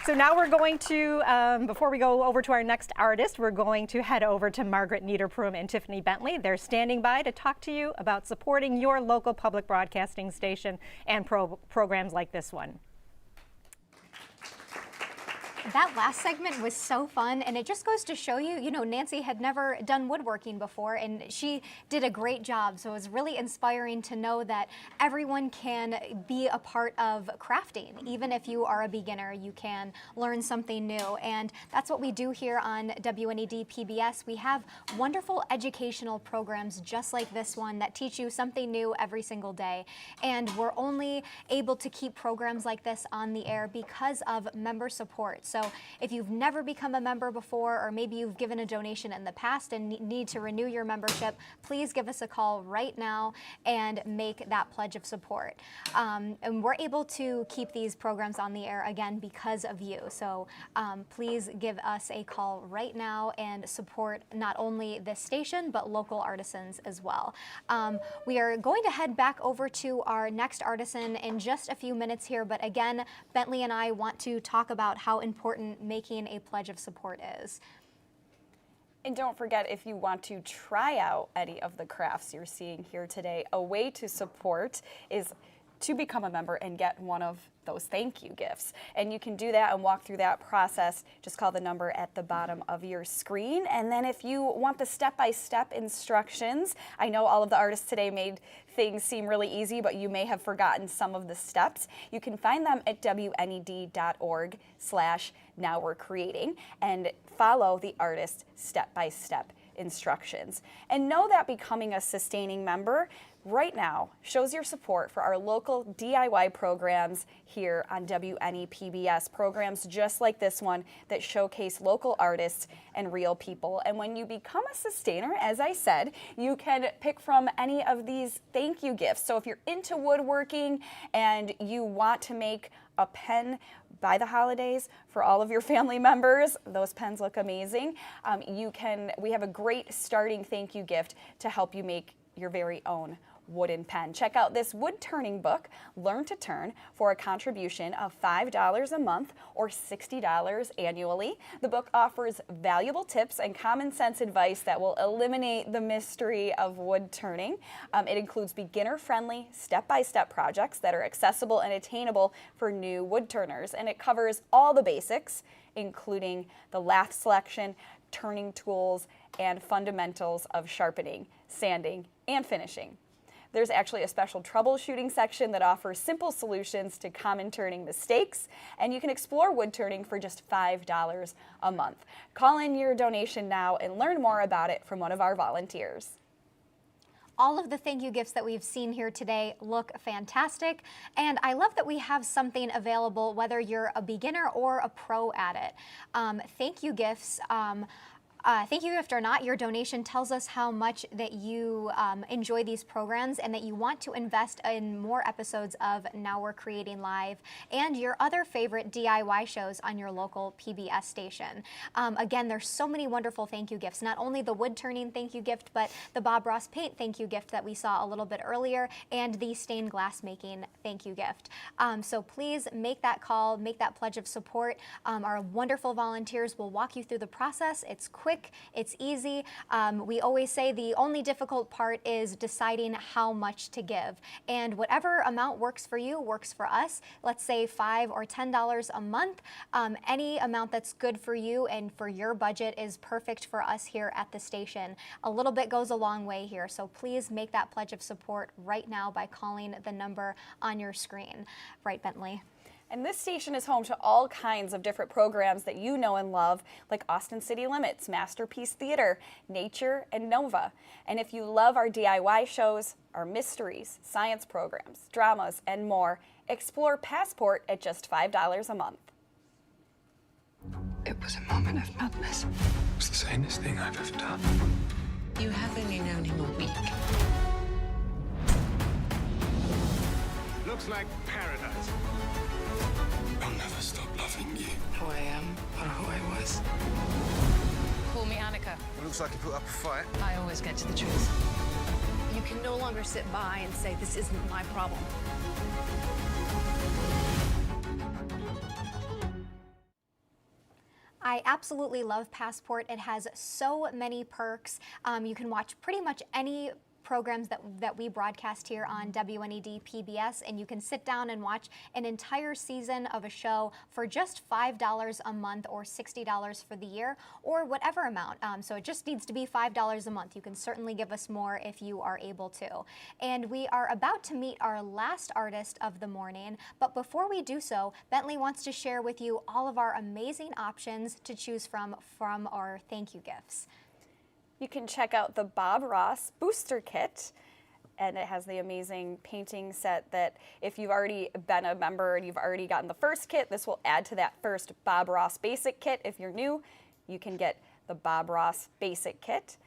So now we're going to, before we go over to our next artist, we're going to head over to Margaret Niederprum and Tiffany Bentley. They're standing by to talk to you about supporting your local public broadcasting station and programs like this one. That last segment was so fun, and it just goes to show you, you know, Nancy had never done woodworking before, and she did a great job. So it was really inspiring to know that everyone can be a part of crafting. Even if you are a beginner, you can learn something new. And that's what we do here on WNED PBS. We have wonderful educational programs just like this one that teach you something new every single day. And we're only able to keep programs like this on the air because of member support. So if you've never become a member before, or maybe you've given a donation in the past and need to renew your membership, please give us a call right now and make that pledge of support. And we're able to keep these programs on the air again because of you. So please give us a call right now and support not only this station, but local artisans as well. We are going to head back over to our next artisan in just a few minutes here, but again, Bentley and I want to talk about how important making a pledge of support is. And don't forget, if you want to try out any of the crafts you're seeing here today, a way to support is to become a member and get one of those thank you gifts. And you can do that and walk through that process. Just call the number at the bottom of your screen. And then if you want the step-by-step instructions, I know all of the artists today made things seem really easy, but you may have forgotten some of the steps. You can find them at WNED.org/nowwe'recreating and follow the artist step-by-step instructions. And know that becoming a sustaining member right now shows your support for our local DIY programs here on WNED PBS, programs just like this one that showcase local artists and real people. And when you become a sustainer, as I said, you can pick from any of these thank you gifts. So if you're into woodworking and you want to make a pen by the holidays for all of your family members, those pens look amazing. We have a great starting thank you gift to help you make your very own wooden pen. Check out this wood turning book, Learn to Turn, for a contribution of $5 a month or $60 annually. The book offers valuable tips and common sense advice that will eliminate the mystery of wood turning. It includes beginner-friendly, step-by-step projects that are accessible and attainable for new wood turners, and it covers all the basics, including the lathe selection, turning tools, and fundamentals of sharpening, sanding, and finishing. There's actually a special troubleshooting section that offers simple solutions to common turning mistakes, and you can explore wood turning for just $5 a month. Call in your donation now and learn more about it from one of our volunteers. All of the thank you gifts that we've seen here today look fantastic, and I love that we have something available whether you're a beginner or a pro at it. Thank you gifts. Thank you gift or not, your donation tells us how much that you enjoy these programs and that you want to invest in more episodes of Now We're Creating Live and your other favorite DIY shows on your local PBS station. Again, there's so many wonderful thank you gifts, not only the wood turning thank you gift, but the Bob Ross paint thank you gift that we saw a little bit earlier and the stained glass making thank you gift. So please make that call, make that pledge of support. Our wonderful volunteers will walk you through the process. It's quick. It's easy. We always say the only difficult part is deciding how much to give. And whatever amount works for you works for us. Let's say $5 or $10 a month. Any amount that's good for you and for your budget is perfect for us here at the station. A little bit goes a long way here. So please make that pledge of support right now by calling the number on your screen. Right, Bentley? And this station is home to all kinds of different programs that you know and love, like Austin City Limits, Masterpiece Theater, Nature, and Nova. And if you love our DIY shows, our mysteries, science programs, dramas, and more, explore Passport at just $5 a month. It was a moment of madness. It was the sanest thing I've ever done. You have only known him a week. Looks like paradise. I'll never stop loving you. Who I am, or who I was. Call me Annika. It looks like you put up a fight. I always get to the truth. You can no longer sit by and say, this isn't my problem. I absolutely love Passport. It has so many perks. You can watch pretty much any programs that we broadcast here on WNED PBS, and you can sit down and watch an entire season of a show for just $5 a month or $60 for the year, or whatever amount. So it just needs to be $5 a month. You can certainly give us more if you are able to. And we are about to meet our last artist of the morning, but before we do so, Bentley wants to share with you all of our amazing options to choose from our thank you gifts. You can check out the Bob Ross Booster Kit, and it has the amazing painting set that if you've already been a member and you've already gotten the first kit, this will add to that first Bob Ross Basic Kit. If you're new, you can get the Bob Ross Basic Kit.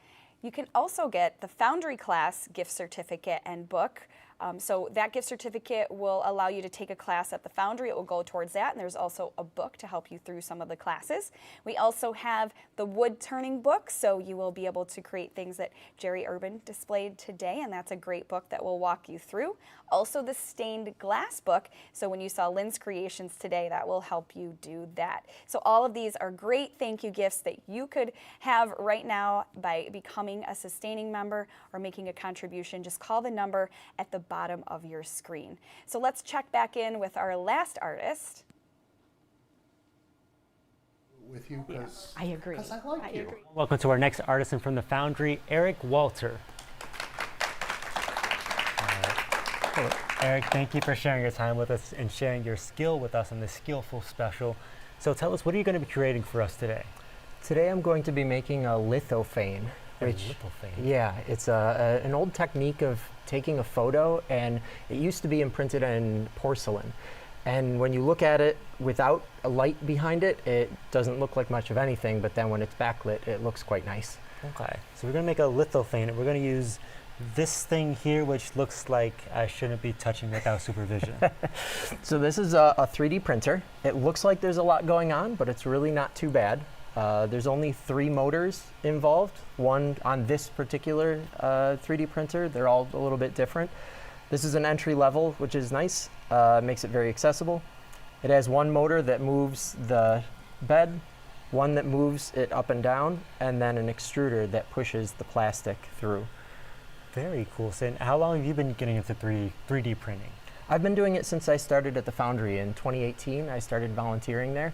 You can also get the Foundry class gift certificate and book. So that gift certificate will allow you to take a class at the Foundry. It will go towards that, and there's also a book to help you through some of the classes. We also have the wood turning book, so you will be able to create things that Jerry Urban displayed today, and that's a great book that will walk you through. Also the stained glass book, so when you saw Lynne's creations today, that will help you do that. So all of these are great thank you gifts that you could have right now by becoming a sustaining member or making a contribution. Just call the number at the bottom of your screen. So let's check back in with our last artist. With you, because I agree. I like you. Welcome to our next artisan from the Foundry, Erik Walter. Hello. Erik, thank you for sharing your time with us and sharing your skill with us on this Skillful Special. So tell us, what are you going to be creating for us today? Today I'm going to be making a lithophane. Which, yeah, it's an old technique of taking a photo, and it used to be imprinted in porcelain. And when you look at it without a light behind it, it doesn't look like much of anything, but then when it's backlit, it looks quite nice. Okay, so we're gonna make a lithophane, and we're gonna use this thing here, which looks like I shouldn't be touching without supervision. So this is a 3D printer. It looks like there's a lot going on, but it's really not too bad. There's only 3 motors involved, one on this particular 3D printer. They're all a little bit different. This is an entry level, which is nice, makes it very accessible. It has one motor that moves the bed, one that moves it up and down, and then an extruder that pushes the plastic through. Very cool. So how long have you been getting into 3D printing? I've been doing it since I started at the Foundry in 2018. I started volunteering there.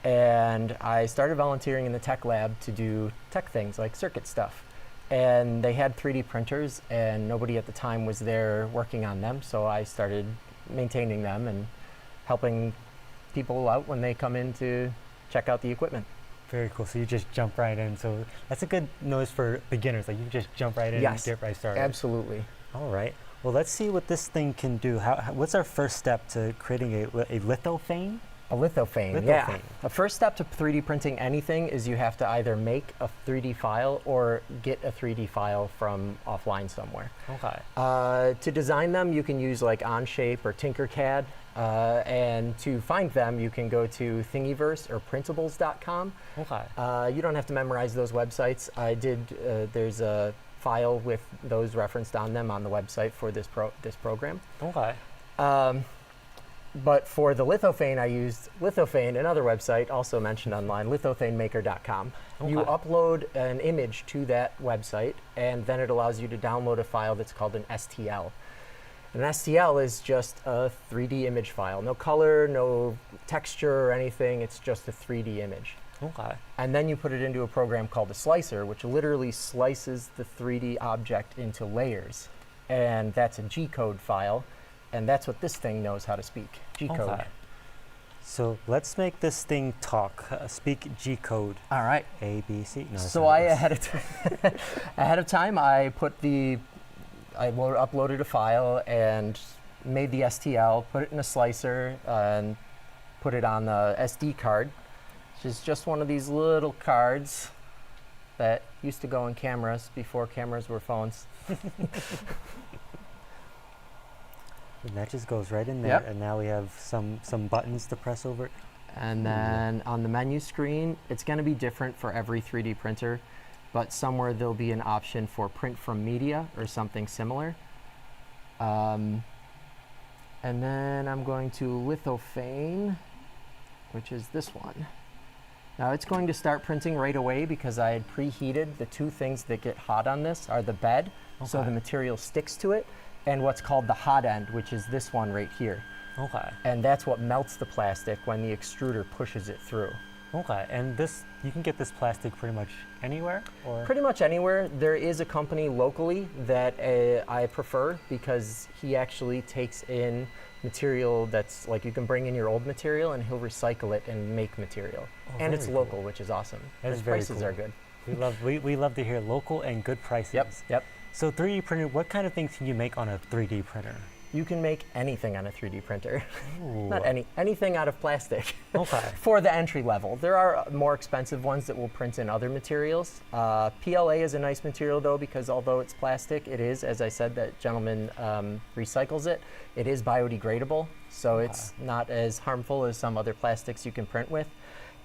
And I started volunteering in the tech lab to do tech things like circuit stuff. And they had 3D printers, and nobody at the time was there working on them, so I started maintaining them and helping people out when they come in to check out the equipment. Very cool. So you just jump right in. So that's a good noise for beginners. Like you can just jump right in and get right started. Absolutely. All right. Well, let's see what this thing can do. What's our first step to creating a lithophane? A lithophane, yeah. The first step to 3D printing anything is you have to either make a 3D file or get a 3D file from offline somewhere. Okay. To design them, you can use like Onshape or Tinkercad. And to find them, you can go to Thingiverse or printables.com. Okay. You don't have to memorize those websites. There's a file with those referenced on them on the website for this program. Okay. But for the lithophane, I used Lithophane, another website also mentioned online, lithophanemaker.com. Okay. You upload an image to that website, and then it allows you to download a file that's called an STL. An STL is just a 3D image file. No color, no texture or anything. It's just a 3D image. Okay. And then you put it into a program called a slicer, which literally slices the 3D object into layers. And that's a G-code file. And that's what this thing knows how to speak, G-code. Okay. So let's make this thing talk. Speak G-code. All right. A, B, C. No, so ahead of time, I uploaded a file and made the STL, put it in a slicer, and put it on the SD card, which is just one of these little cards that used to go in cameras before cameras were phones. And that just goes right in there, and now we have some buttons to press over. And then on the menu screen, it's going to be different for every 3D printer, but somewhere there'll be an option for print from media or something similar. And then I'm going to lithophane, which is this one. Now it's going to start printing right away because I had preheated. The two things that get hot on this are the bed, so the material sticks to it, and what's called the hot end, which is this one right here. Okay. And that's what melts the plastic when the extruder pushes it through. Okay, and you can get this plastic pretty much anywhere? Or? Pretty much anywhere. There is a company locally that I prefer because he actually takes in material that's like you can bring in your old material and he'll recycle it and make material. And it's local, which is awesome. His prices are good. We love to hear local and good prices. Yep. So 3D printer, what kind of things can you make on a 3D printer? You can make anything on a 3D printer. Ooh. Not anything out of plastic. Okay. For the entry level. There are more expensive ones that will print in other materials. PLA is a nice material though because although it's plastic, it is, as I said, that gentleman recycles it. It is biodegradable, so it's not as harmful as some other plastics you can print with.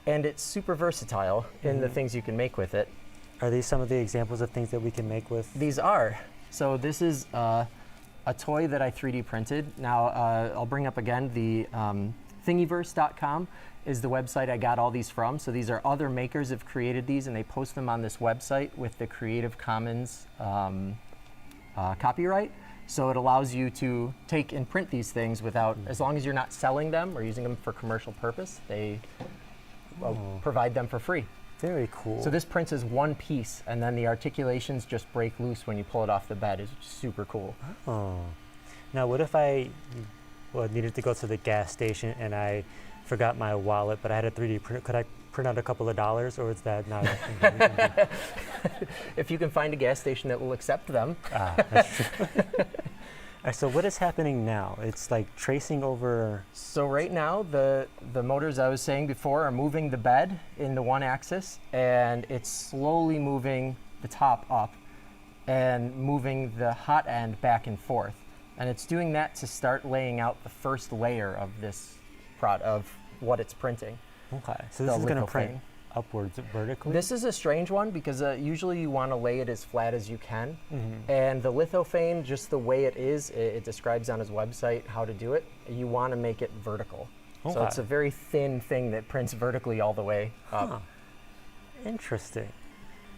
And it's super versatile in the things you can make with it. Are these some of the examples of things that we can make with? These are. So this is a toy that I 3D printed. Now I'll bring up again the Thingiverse.com is the website I got all these from. So these are other makers have created these and they post them on this website with the Creative Commons copyright. So it allows you to take and print these things without, as long as you're not selling them or using them for commercial purpose, they provide them for free. Very cool. So this prints as one piece, and then the articulations just break loose when you pull it off the bed. It's super cool. Oh. Now, what if I needed to go to the gas station and I forgot my wallet, but I had a 3D printer? Could I print out a couple of dollars, or is that not? If you can find a gas station that will accept them. That's true. So what is happening now? It's like tracing over. So right now, the motors I was saying before are moving the bed into one axis, and it's slowly moving the top up and moving the hot end back and forth. And it's doing that to start laying out the first layer of this of what it's printing. Okay, so this is going to print upwards vertically? This is a strange one because usually you want to lay it as flat as you can. And the lithophane, just the way it is, it describes on his website how to do it. You want to make it vertical. So it's a very thin thing that prints vertically all the way up. Interesting.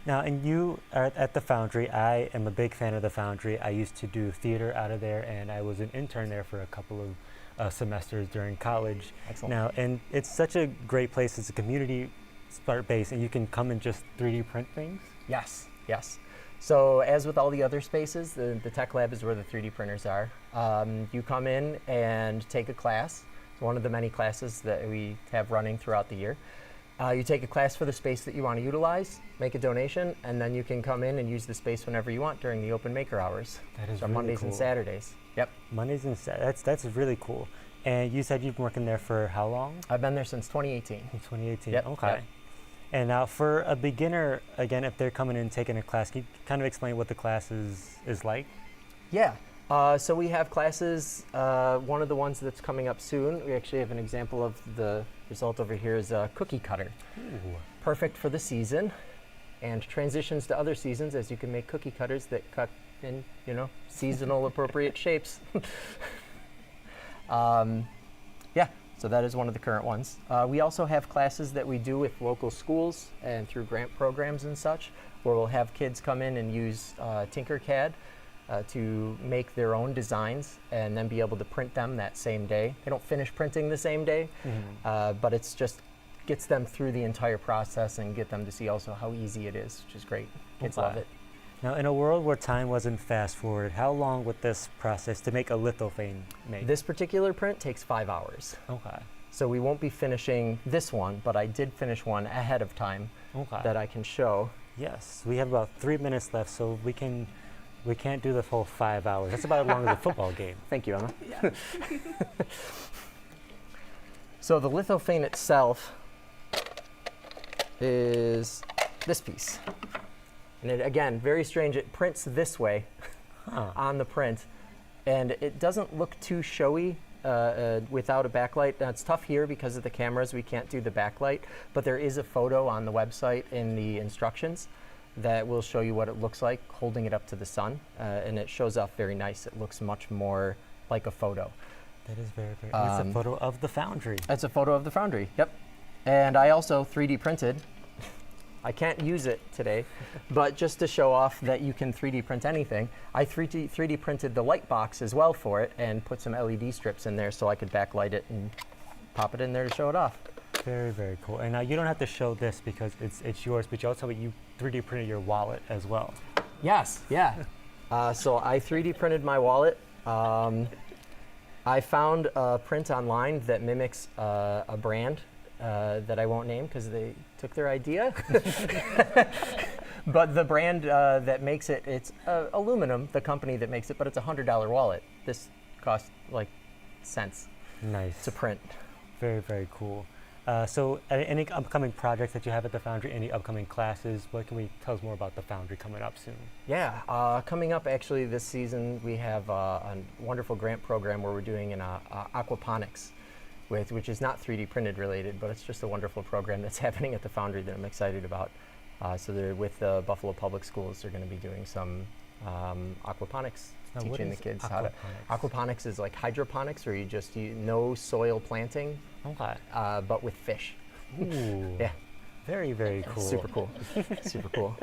Now, and you are at the Foundry. I am a big fan of the Foundry. I used to do theater out of there, and I was an intern there for a couple of semesters during college. Excellent. Now, and it's such a great place. It's a community base, and you can come and just 3D print things? Yes, yes. So as with all the other spaces, the tech lab is where the 3D printers are. You come in and take a class. It's one of the many classes that we have running throughout the year. You take a class for the space that you want to utilize, make a donation, and then you can come in and use the space whenever you want during the open maker hours. That is so really Mondays cool. and Saturdays. Yep. Mondays and Saturdays. That's really cool. And you said you've been working there for how long? I've been there since 2018. In 2018. Yep. Okay. Yep. And now for a beginner, again, if they're coming in and taking a class, can you kind of explain what the class is like? Yeah. So we have classes. One of the ones that's coming up soon, we actually have an example of the result over here, is a cookie cutter. Ooh. Perfect for the season and transitions to other seasons, as you can make cookie cutters that cut in, seasonal appropriate shapes. Yeah, so that is one of the current ones. We also have classes that we do with local schools and through grant programs and such, where we'll have kids come in and use Tinkercad to make their own designs and then be able to print them that same day. They don't finish printing the same day, but it's just gets them through the entire process and get them to see also how easy it is, which is great. Kids love it. Now, in a world where time wasn't fast forward, how long would this process to make a lithophane make? This particular print takes 5 hours. Okay. So we won't be finishing this one, but I did finish one ahead of time that I can show. Yes, we have about 3 minutes left, so we can't do the full 5 hours. That's about as long as a football game. Thank you, Emma. Yeah. So the lithophane itself is this piece. And it, again, very strange. It prints this way on the print, and it doesn't look too showy without a backlight. Now, it's tough here because of the cameras. We can't do the backlight, but there is a photo on the website in the instructions that will show you what it looks like holding it up to the sun, and it shows off very nice. It looks much more like a photo. That is very, very nice. It's a photo of the Foundry. It's a photo of the Foundry, yep. And I also 3D printed. I can't use it today, but just to show off that you can 3D print anything, I 3D printed the light box as well for it and put some LED strips in there so I could backlight it and pop it in there to show it off. Very, very cool. And now you don't have to show this because it's yours, but you also 3D printed your wallet as well. Yes, yeah. So I 3D printed my wallet. I found a print online that mimics a brand that I won't name because they took their idea. But the brand that makes it, it's aluminum, the company that makes it, but it's a $100 wallet. This costs like cents. Nice. To print. Very, very cool. So any upcoming projects that you have at the Foundry, any upcoming classes, what can we tell us more about the Foundry coming up soon? Yeah, coming up actually this season, we have a wonderful grant program where we're doing an aquaponics, which is not 3D printed related, but it's just a wonderful program that's happening at the Foundry that I'm excited about. So they're with the Buffalo Public Schools, they're going to be doing some aquaponics, now teaching the kids aquaponics? how to. Aquaponics is like hydroponics, where you just no soil planting, but with fish. Ooh. Yeah. Very, very cool. Super cool. Super cool.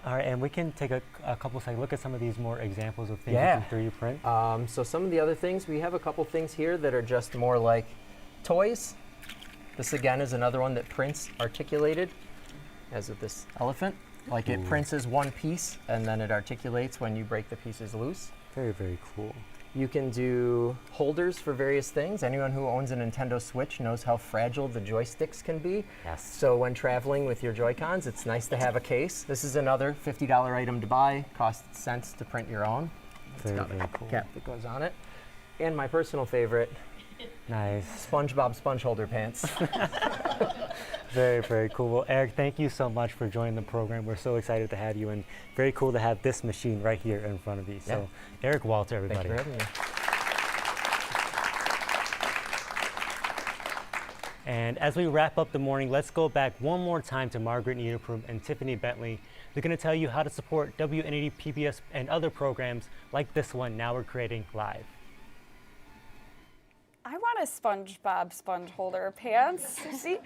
All right, and we can take a couple seconds, look at some of these more examples of things you can 3D print. So some of the other things, we have a couple things here that are just more like toys. This again is another one that prints articulated, as with this elephant. Like it prints as one piece and then it articulates when you break the pieces loose. Very, very cool. You can do holders for various things. Anyone who owns a Nintendo Switch knows how fragile the joysticks can be. Yes. So when traveling with your Joy-Cons, it's nice to have a case. This is another $50 item to buy. Costs cents to print your own. Very, It's got very a cool. cap that goes on it. And my personal favorite, Nice. SpongeBob sponge holder pants. Very, very cool. Well, Erik, thank you so much for joining the program. We're so excited to have you, and very cool to have this machine right here in front of you. So, Erik Walter, everybody. Thank you for having me. And as we wrap up the morning, let's go back one more time to Margaret Niederprum and Tiffany Bentley. They're going to tell you how to support WNED PBS and other programs like this one, Now We're Creating Live. I want a SpongeBob sponge holder pants. See,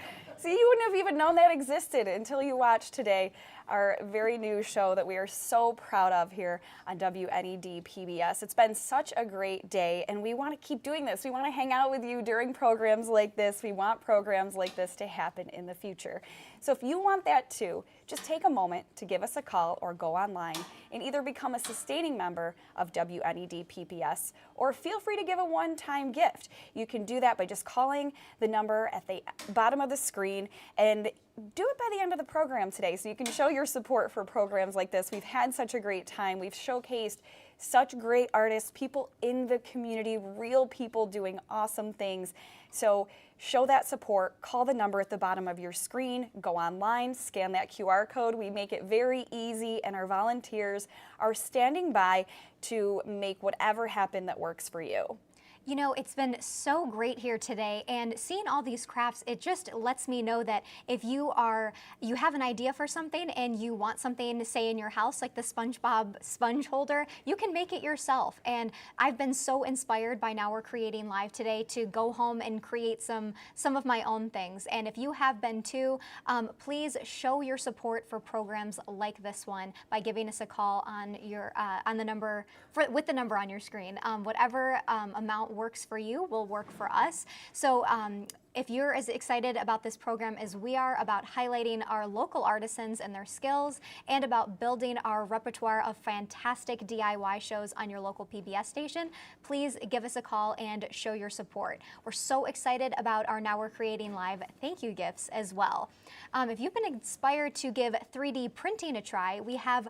you wouldn't have even known that existed until you watched today our very new show that we are so proud of here on WNED PBS. It's been such a great day, and we want to keep doing this. We want to hang out with you during programs like this. We want programs like this to happen in the future. So if you want that too, just take a moment to give us a call or go online and either become a sustaining member of WNED PBS or feel free to give a one-time gift. You can do that by just calling the number at the bottom of the screen and do it by the end of the program today so you can show your support for programs like this. We've had such a great time. We've showcased such great artists, people in the community, real people doing awesome things. So show that support, call the number at the bottom of your screen, go online, scan that QR code. We make it very easy, and our volunteers are standing by to make whatever happen that works for you. You know, it's been so great here today, and seeing all these crafts, it just lets me know that if you have an idea for something and you want something, say in your house, like the SpongeBob sponge holder, you can make it yourself. And I've been so inspired by Now We're Creating Live today to go home and create some of my own things. And if you have been too, please show your support for programs like this one by giving us a call on your on the number with the number on your screen. Whatever amount works for you will work for us. So if you're as excited about this program as we are about highlighting our local artisans and their skills and about building our repertoire of fantastic DIY shows on your local PBS station, please give us a call and show your support. We're so excited about our Now We're Creating Live thank you gifts as well. If you've been inspired to give 3D printing a try, we have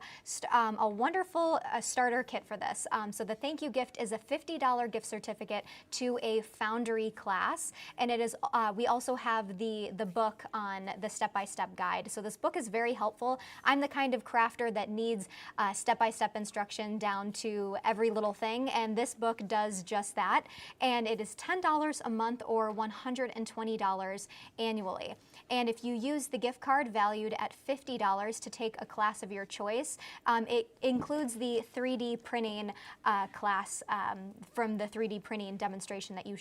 a wonderful starter kit for this. So the thank you gift is a $50 gift certificate to a Foundry class, and it is we also have the book on the step-by-step guide. So this book is very helpful. I'm the kind of crafter that needs step-by-step instruction down to every little thing, and this book does just that. And it is $10 a month or $120 annually. And if you use the gift card valued at $50 to take a class of your choice, it includes the 3D printing class from the 3D printing demonstration that you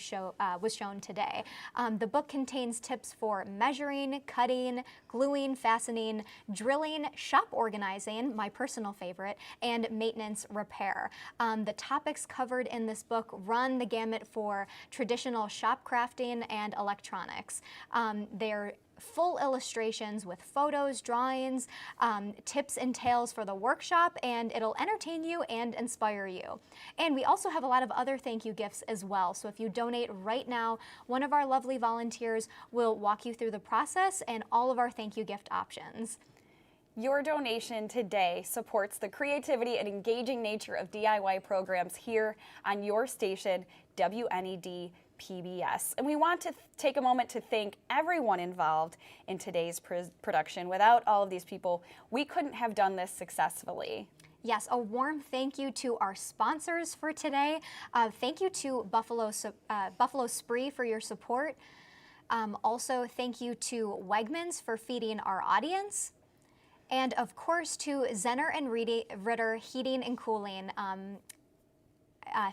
was shown today. The book contains tips for measuring, cutting, gluing, fastening, drilling, shop organizing, my personal favorite, and maintenance repair. The topics covered in this book run the gamut for traditional shop crafting and electronics. They're full illustrations with photos, drawings, tips and tales for the workshop, and it'll entertain you and inspire you. And we also have a lot of other thank you gifts as well. So if you donate right now, one of our lovely volunteers will walk you through the process and all of our thank you gift options. Your donation today supports the creativity and engaging nature of DIY programs here on your station, WNED PBS. And we want to take a moment to thank everyone involved in today's production. Without all of these people, we couldn't have done this successfully. Yes, a warm thank you to our sponsors for today. Thank you to Buffalo Spree for your support. Also, thank you to Wegmans for feeding our audience. And of course, to Zenner and Ritter Heating and Cooling.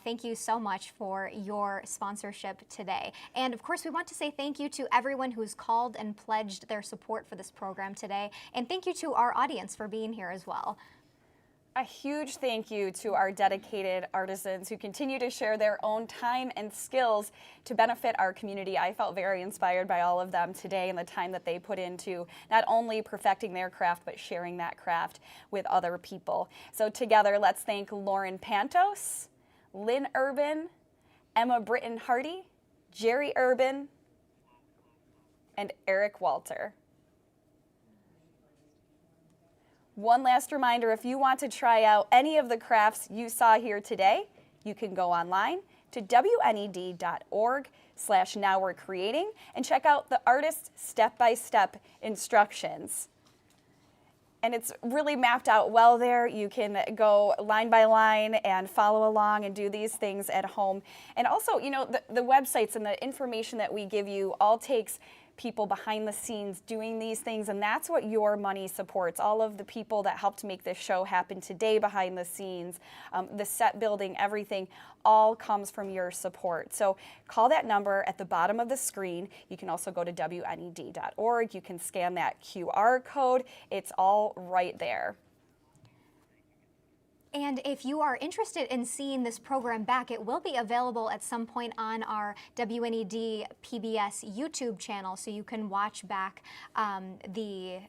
Thank you so much for your sponsorship today. And of course, we want to say thank you to everyone who's called and pledged their support for this program today. And thank you to our audience for being here as well. A huge thank you to our dedicated artisans who continue to share their own time and skills to benefit our community. I felt very inspired by all of them today and the time that they put into not only perfecting their craft, but sharing that craft with other people. So together, let's thank Lauren Pantos, Lynne Urban, Emma Brittain-Hardy, Jerry Urban, and Erik Walter. One last reminder, if you want to try out any of the crafts you saw here today, you can go online to WNED.org/nowwe'recreating and check out the artist's step-by-step instructions. And it's really mapped out well there. You can go line by line and follow along and do these things at home. And also, you know, the websites and the information that we give you all takes people behind the scenes doing these things, and that's what your money supports. All of the people that helped make this show happen today behind the scenes, the set building, everything, all comes from your support. So call that number at the bottom of the screen. You can also go to WNED.org. You can scan that QR code. It's all right there. And if you are interested in seeing this program back, it will be available at some point on our WNED PBS YouTube channel, so you can watch back the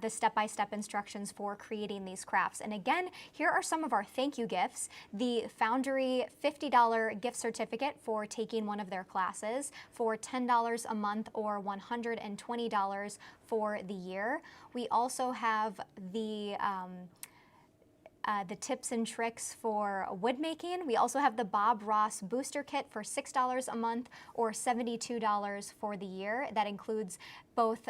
step-by-step instructions for creating these crafts. And again, here are some of our thank you gifts. The Foundry $50 gift certificate for taking one of their classes for $10 a month or $120 for the year. We also have the tips and tricks for wood making. We also have the Bob Ross booster kit for $6 a month or $72 for the year. That includes both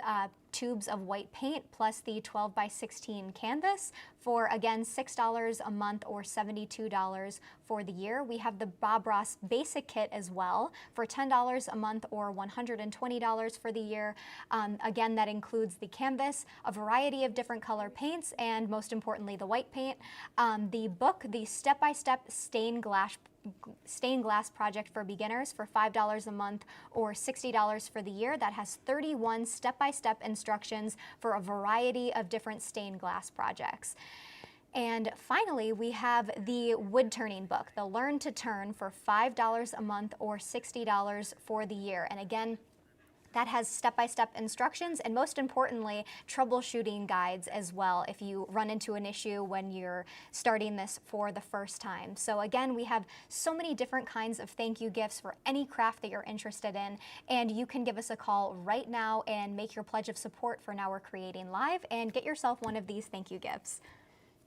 tubes of white paint plus the 12x16 canvas for, again, $6 a month or $72 for the year. We have the Bob Ross basic kit as well for $10 a month or $120 for the year. Again, that includes the canvas, a variety of different color paints, and most importantly, the white paint. The book, the step-by-step stained glass project for beginners for $5 a month or $60 for the year. That has 31 step-by-step instructions for a variety of different stained glass projects. And finally, we have the wood turning book, the Learn to Turn, for $5 a month or $60 for the year. And again, that has step-by-step instructions and, most importantly, troubleshooting guides as well if you run into an issue when you're starting this for the first time. So again, we have so many different kinds of thank you gifts for any craft that you're interested in, and you can give us a call right now and make your pledge of support for Now We're Creating Live and get yourself one of these thank you gifts.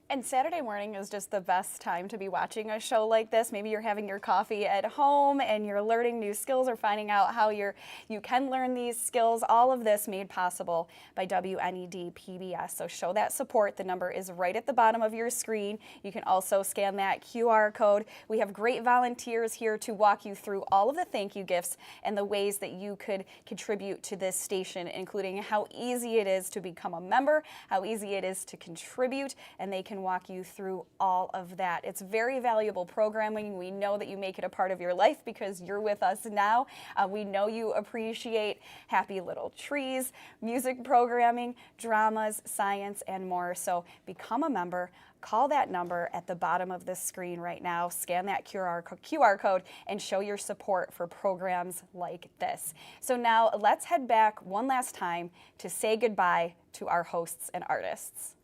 And Saturday morning is just the best time to be watching a show like this. Maybe you're having your coffee at home and you're learning new skills or finding out how you can learn these skills. All of this made possible by WNED PBS. So show that support. The number is right at the bottom of your screen. You can also scan that QR code. We have great volunteers here to walk you through all of the thank you gifts and the ways that you could contribute to this station, including how easy it is to become a member, how easy it is to contribute, and they can walk you through all of that. It's very valuable programming. We know that you make it a part of your life because you're with us now. We know you appreciate Happy Little Trees, music programming, dramas, science, and more. So become a member. Call that number at the bottom of the screen right now, scan that QR code, and show your support for programs like this. So now let's head back one last time to say goodbye to our hosts and artists.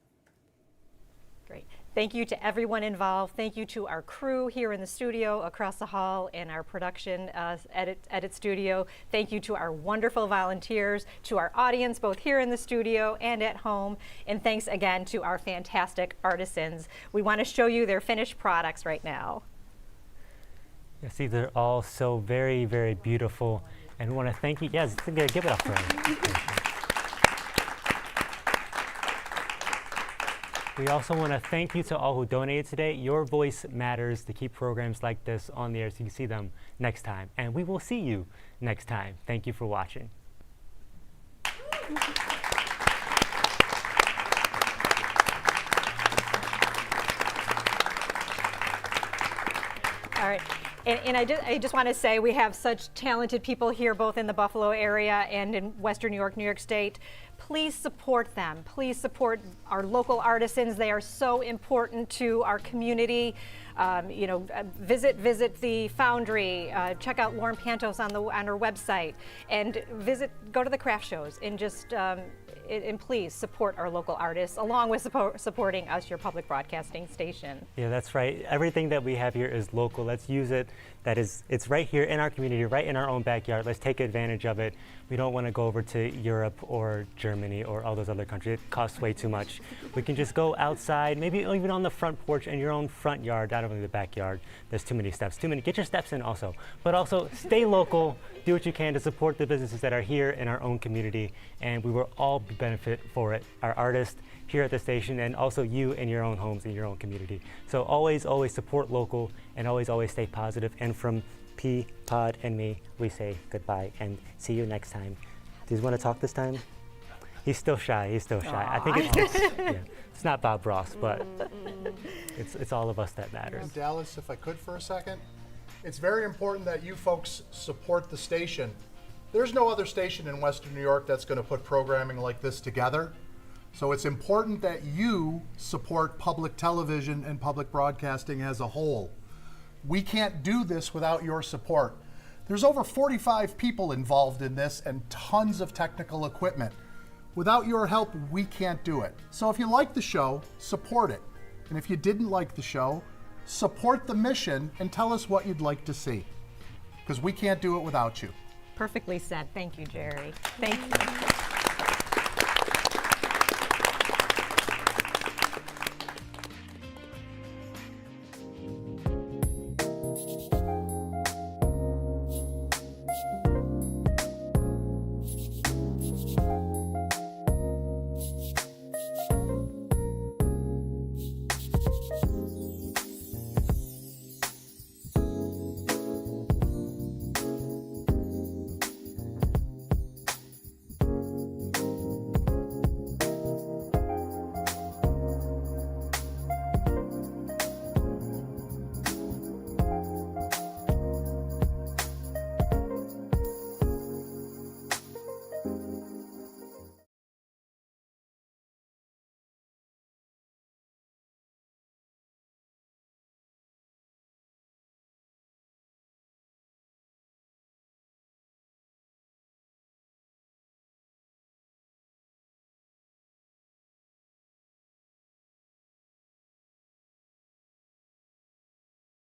Great. Thank you to everyone involved. Thank you to our crew here in the studio, across the hall, and our production edit studio. Thank you to our wonderful volunteers, to our audience, both here in the studio and at home. And thanks again to our fantastic artisans. We want to show you their finished products right now. Yes, these are all so very, very beautiful. And we want to thank you. Yes, give it up for them. We also want to thank you to all who donated today. Your voice matters to keep programs like this on the air so you can see them next time. And we will see you next time. Thank you for watching. All right. And I just want to say we have such talented people here, both in the Buffalo area and in Western New York State. Please support them. Please support our local artisans. They are so important to our community. Visit the Foundry. Check out Lauren Pantos on her website, and go to the craft shows, and just and please support our local artists along with supporting us, your public broadcasting station. Yeah, that's right. Everything that we have here is local. Let's use it. It's right here in our community, right in our own backyard. Let's take advantage of it. We don't want to go over to Europe or Germany or all those other countries. It costs way too much. We can just go outside, maybe even on the front porch in your own front yard, not only the backyard. There's too many steps. Get your steps in also. But also stay local. Do what you can to support the businesses that are here in our own community, and we will all benefit for it. Our artists here at the station, and also you in your own homes, in your own community. So always support local, and always stay positive. And from P, Pod, and me, we say goodbye and see you next time. Do you want to talk this time? He's still shy. Aww. I think it's not Bob Ross, but it's all of us that matters. Dallas, if I could for a second. It's very important that you folks support the station. There's no other station in Western New York that's going to put programming like this together. So it's important that you support public television and public broadcasting as a whole. We can't do this without your support. There's over 45 people involved in this and tons of technical equipment. Without your help, we can't do it. So if you like the show, support it. And if you didn't like the show, support the mission and tell us what you'd like to see. Because we can't do it without you. Perfectly said. Thank you, Jerry. Thank you.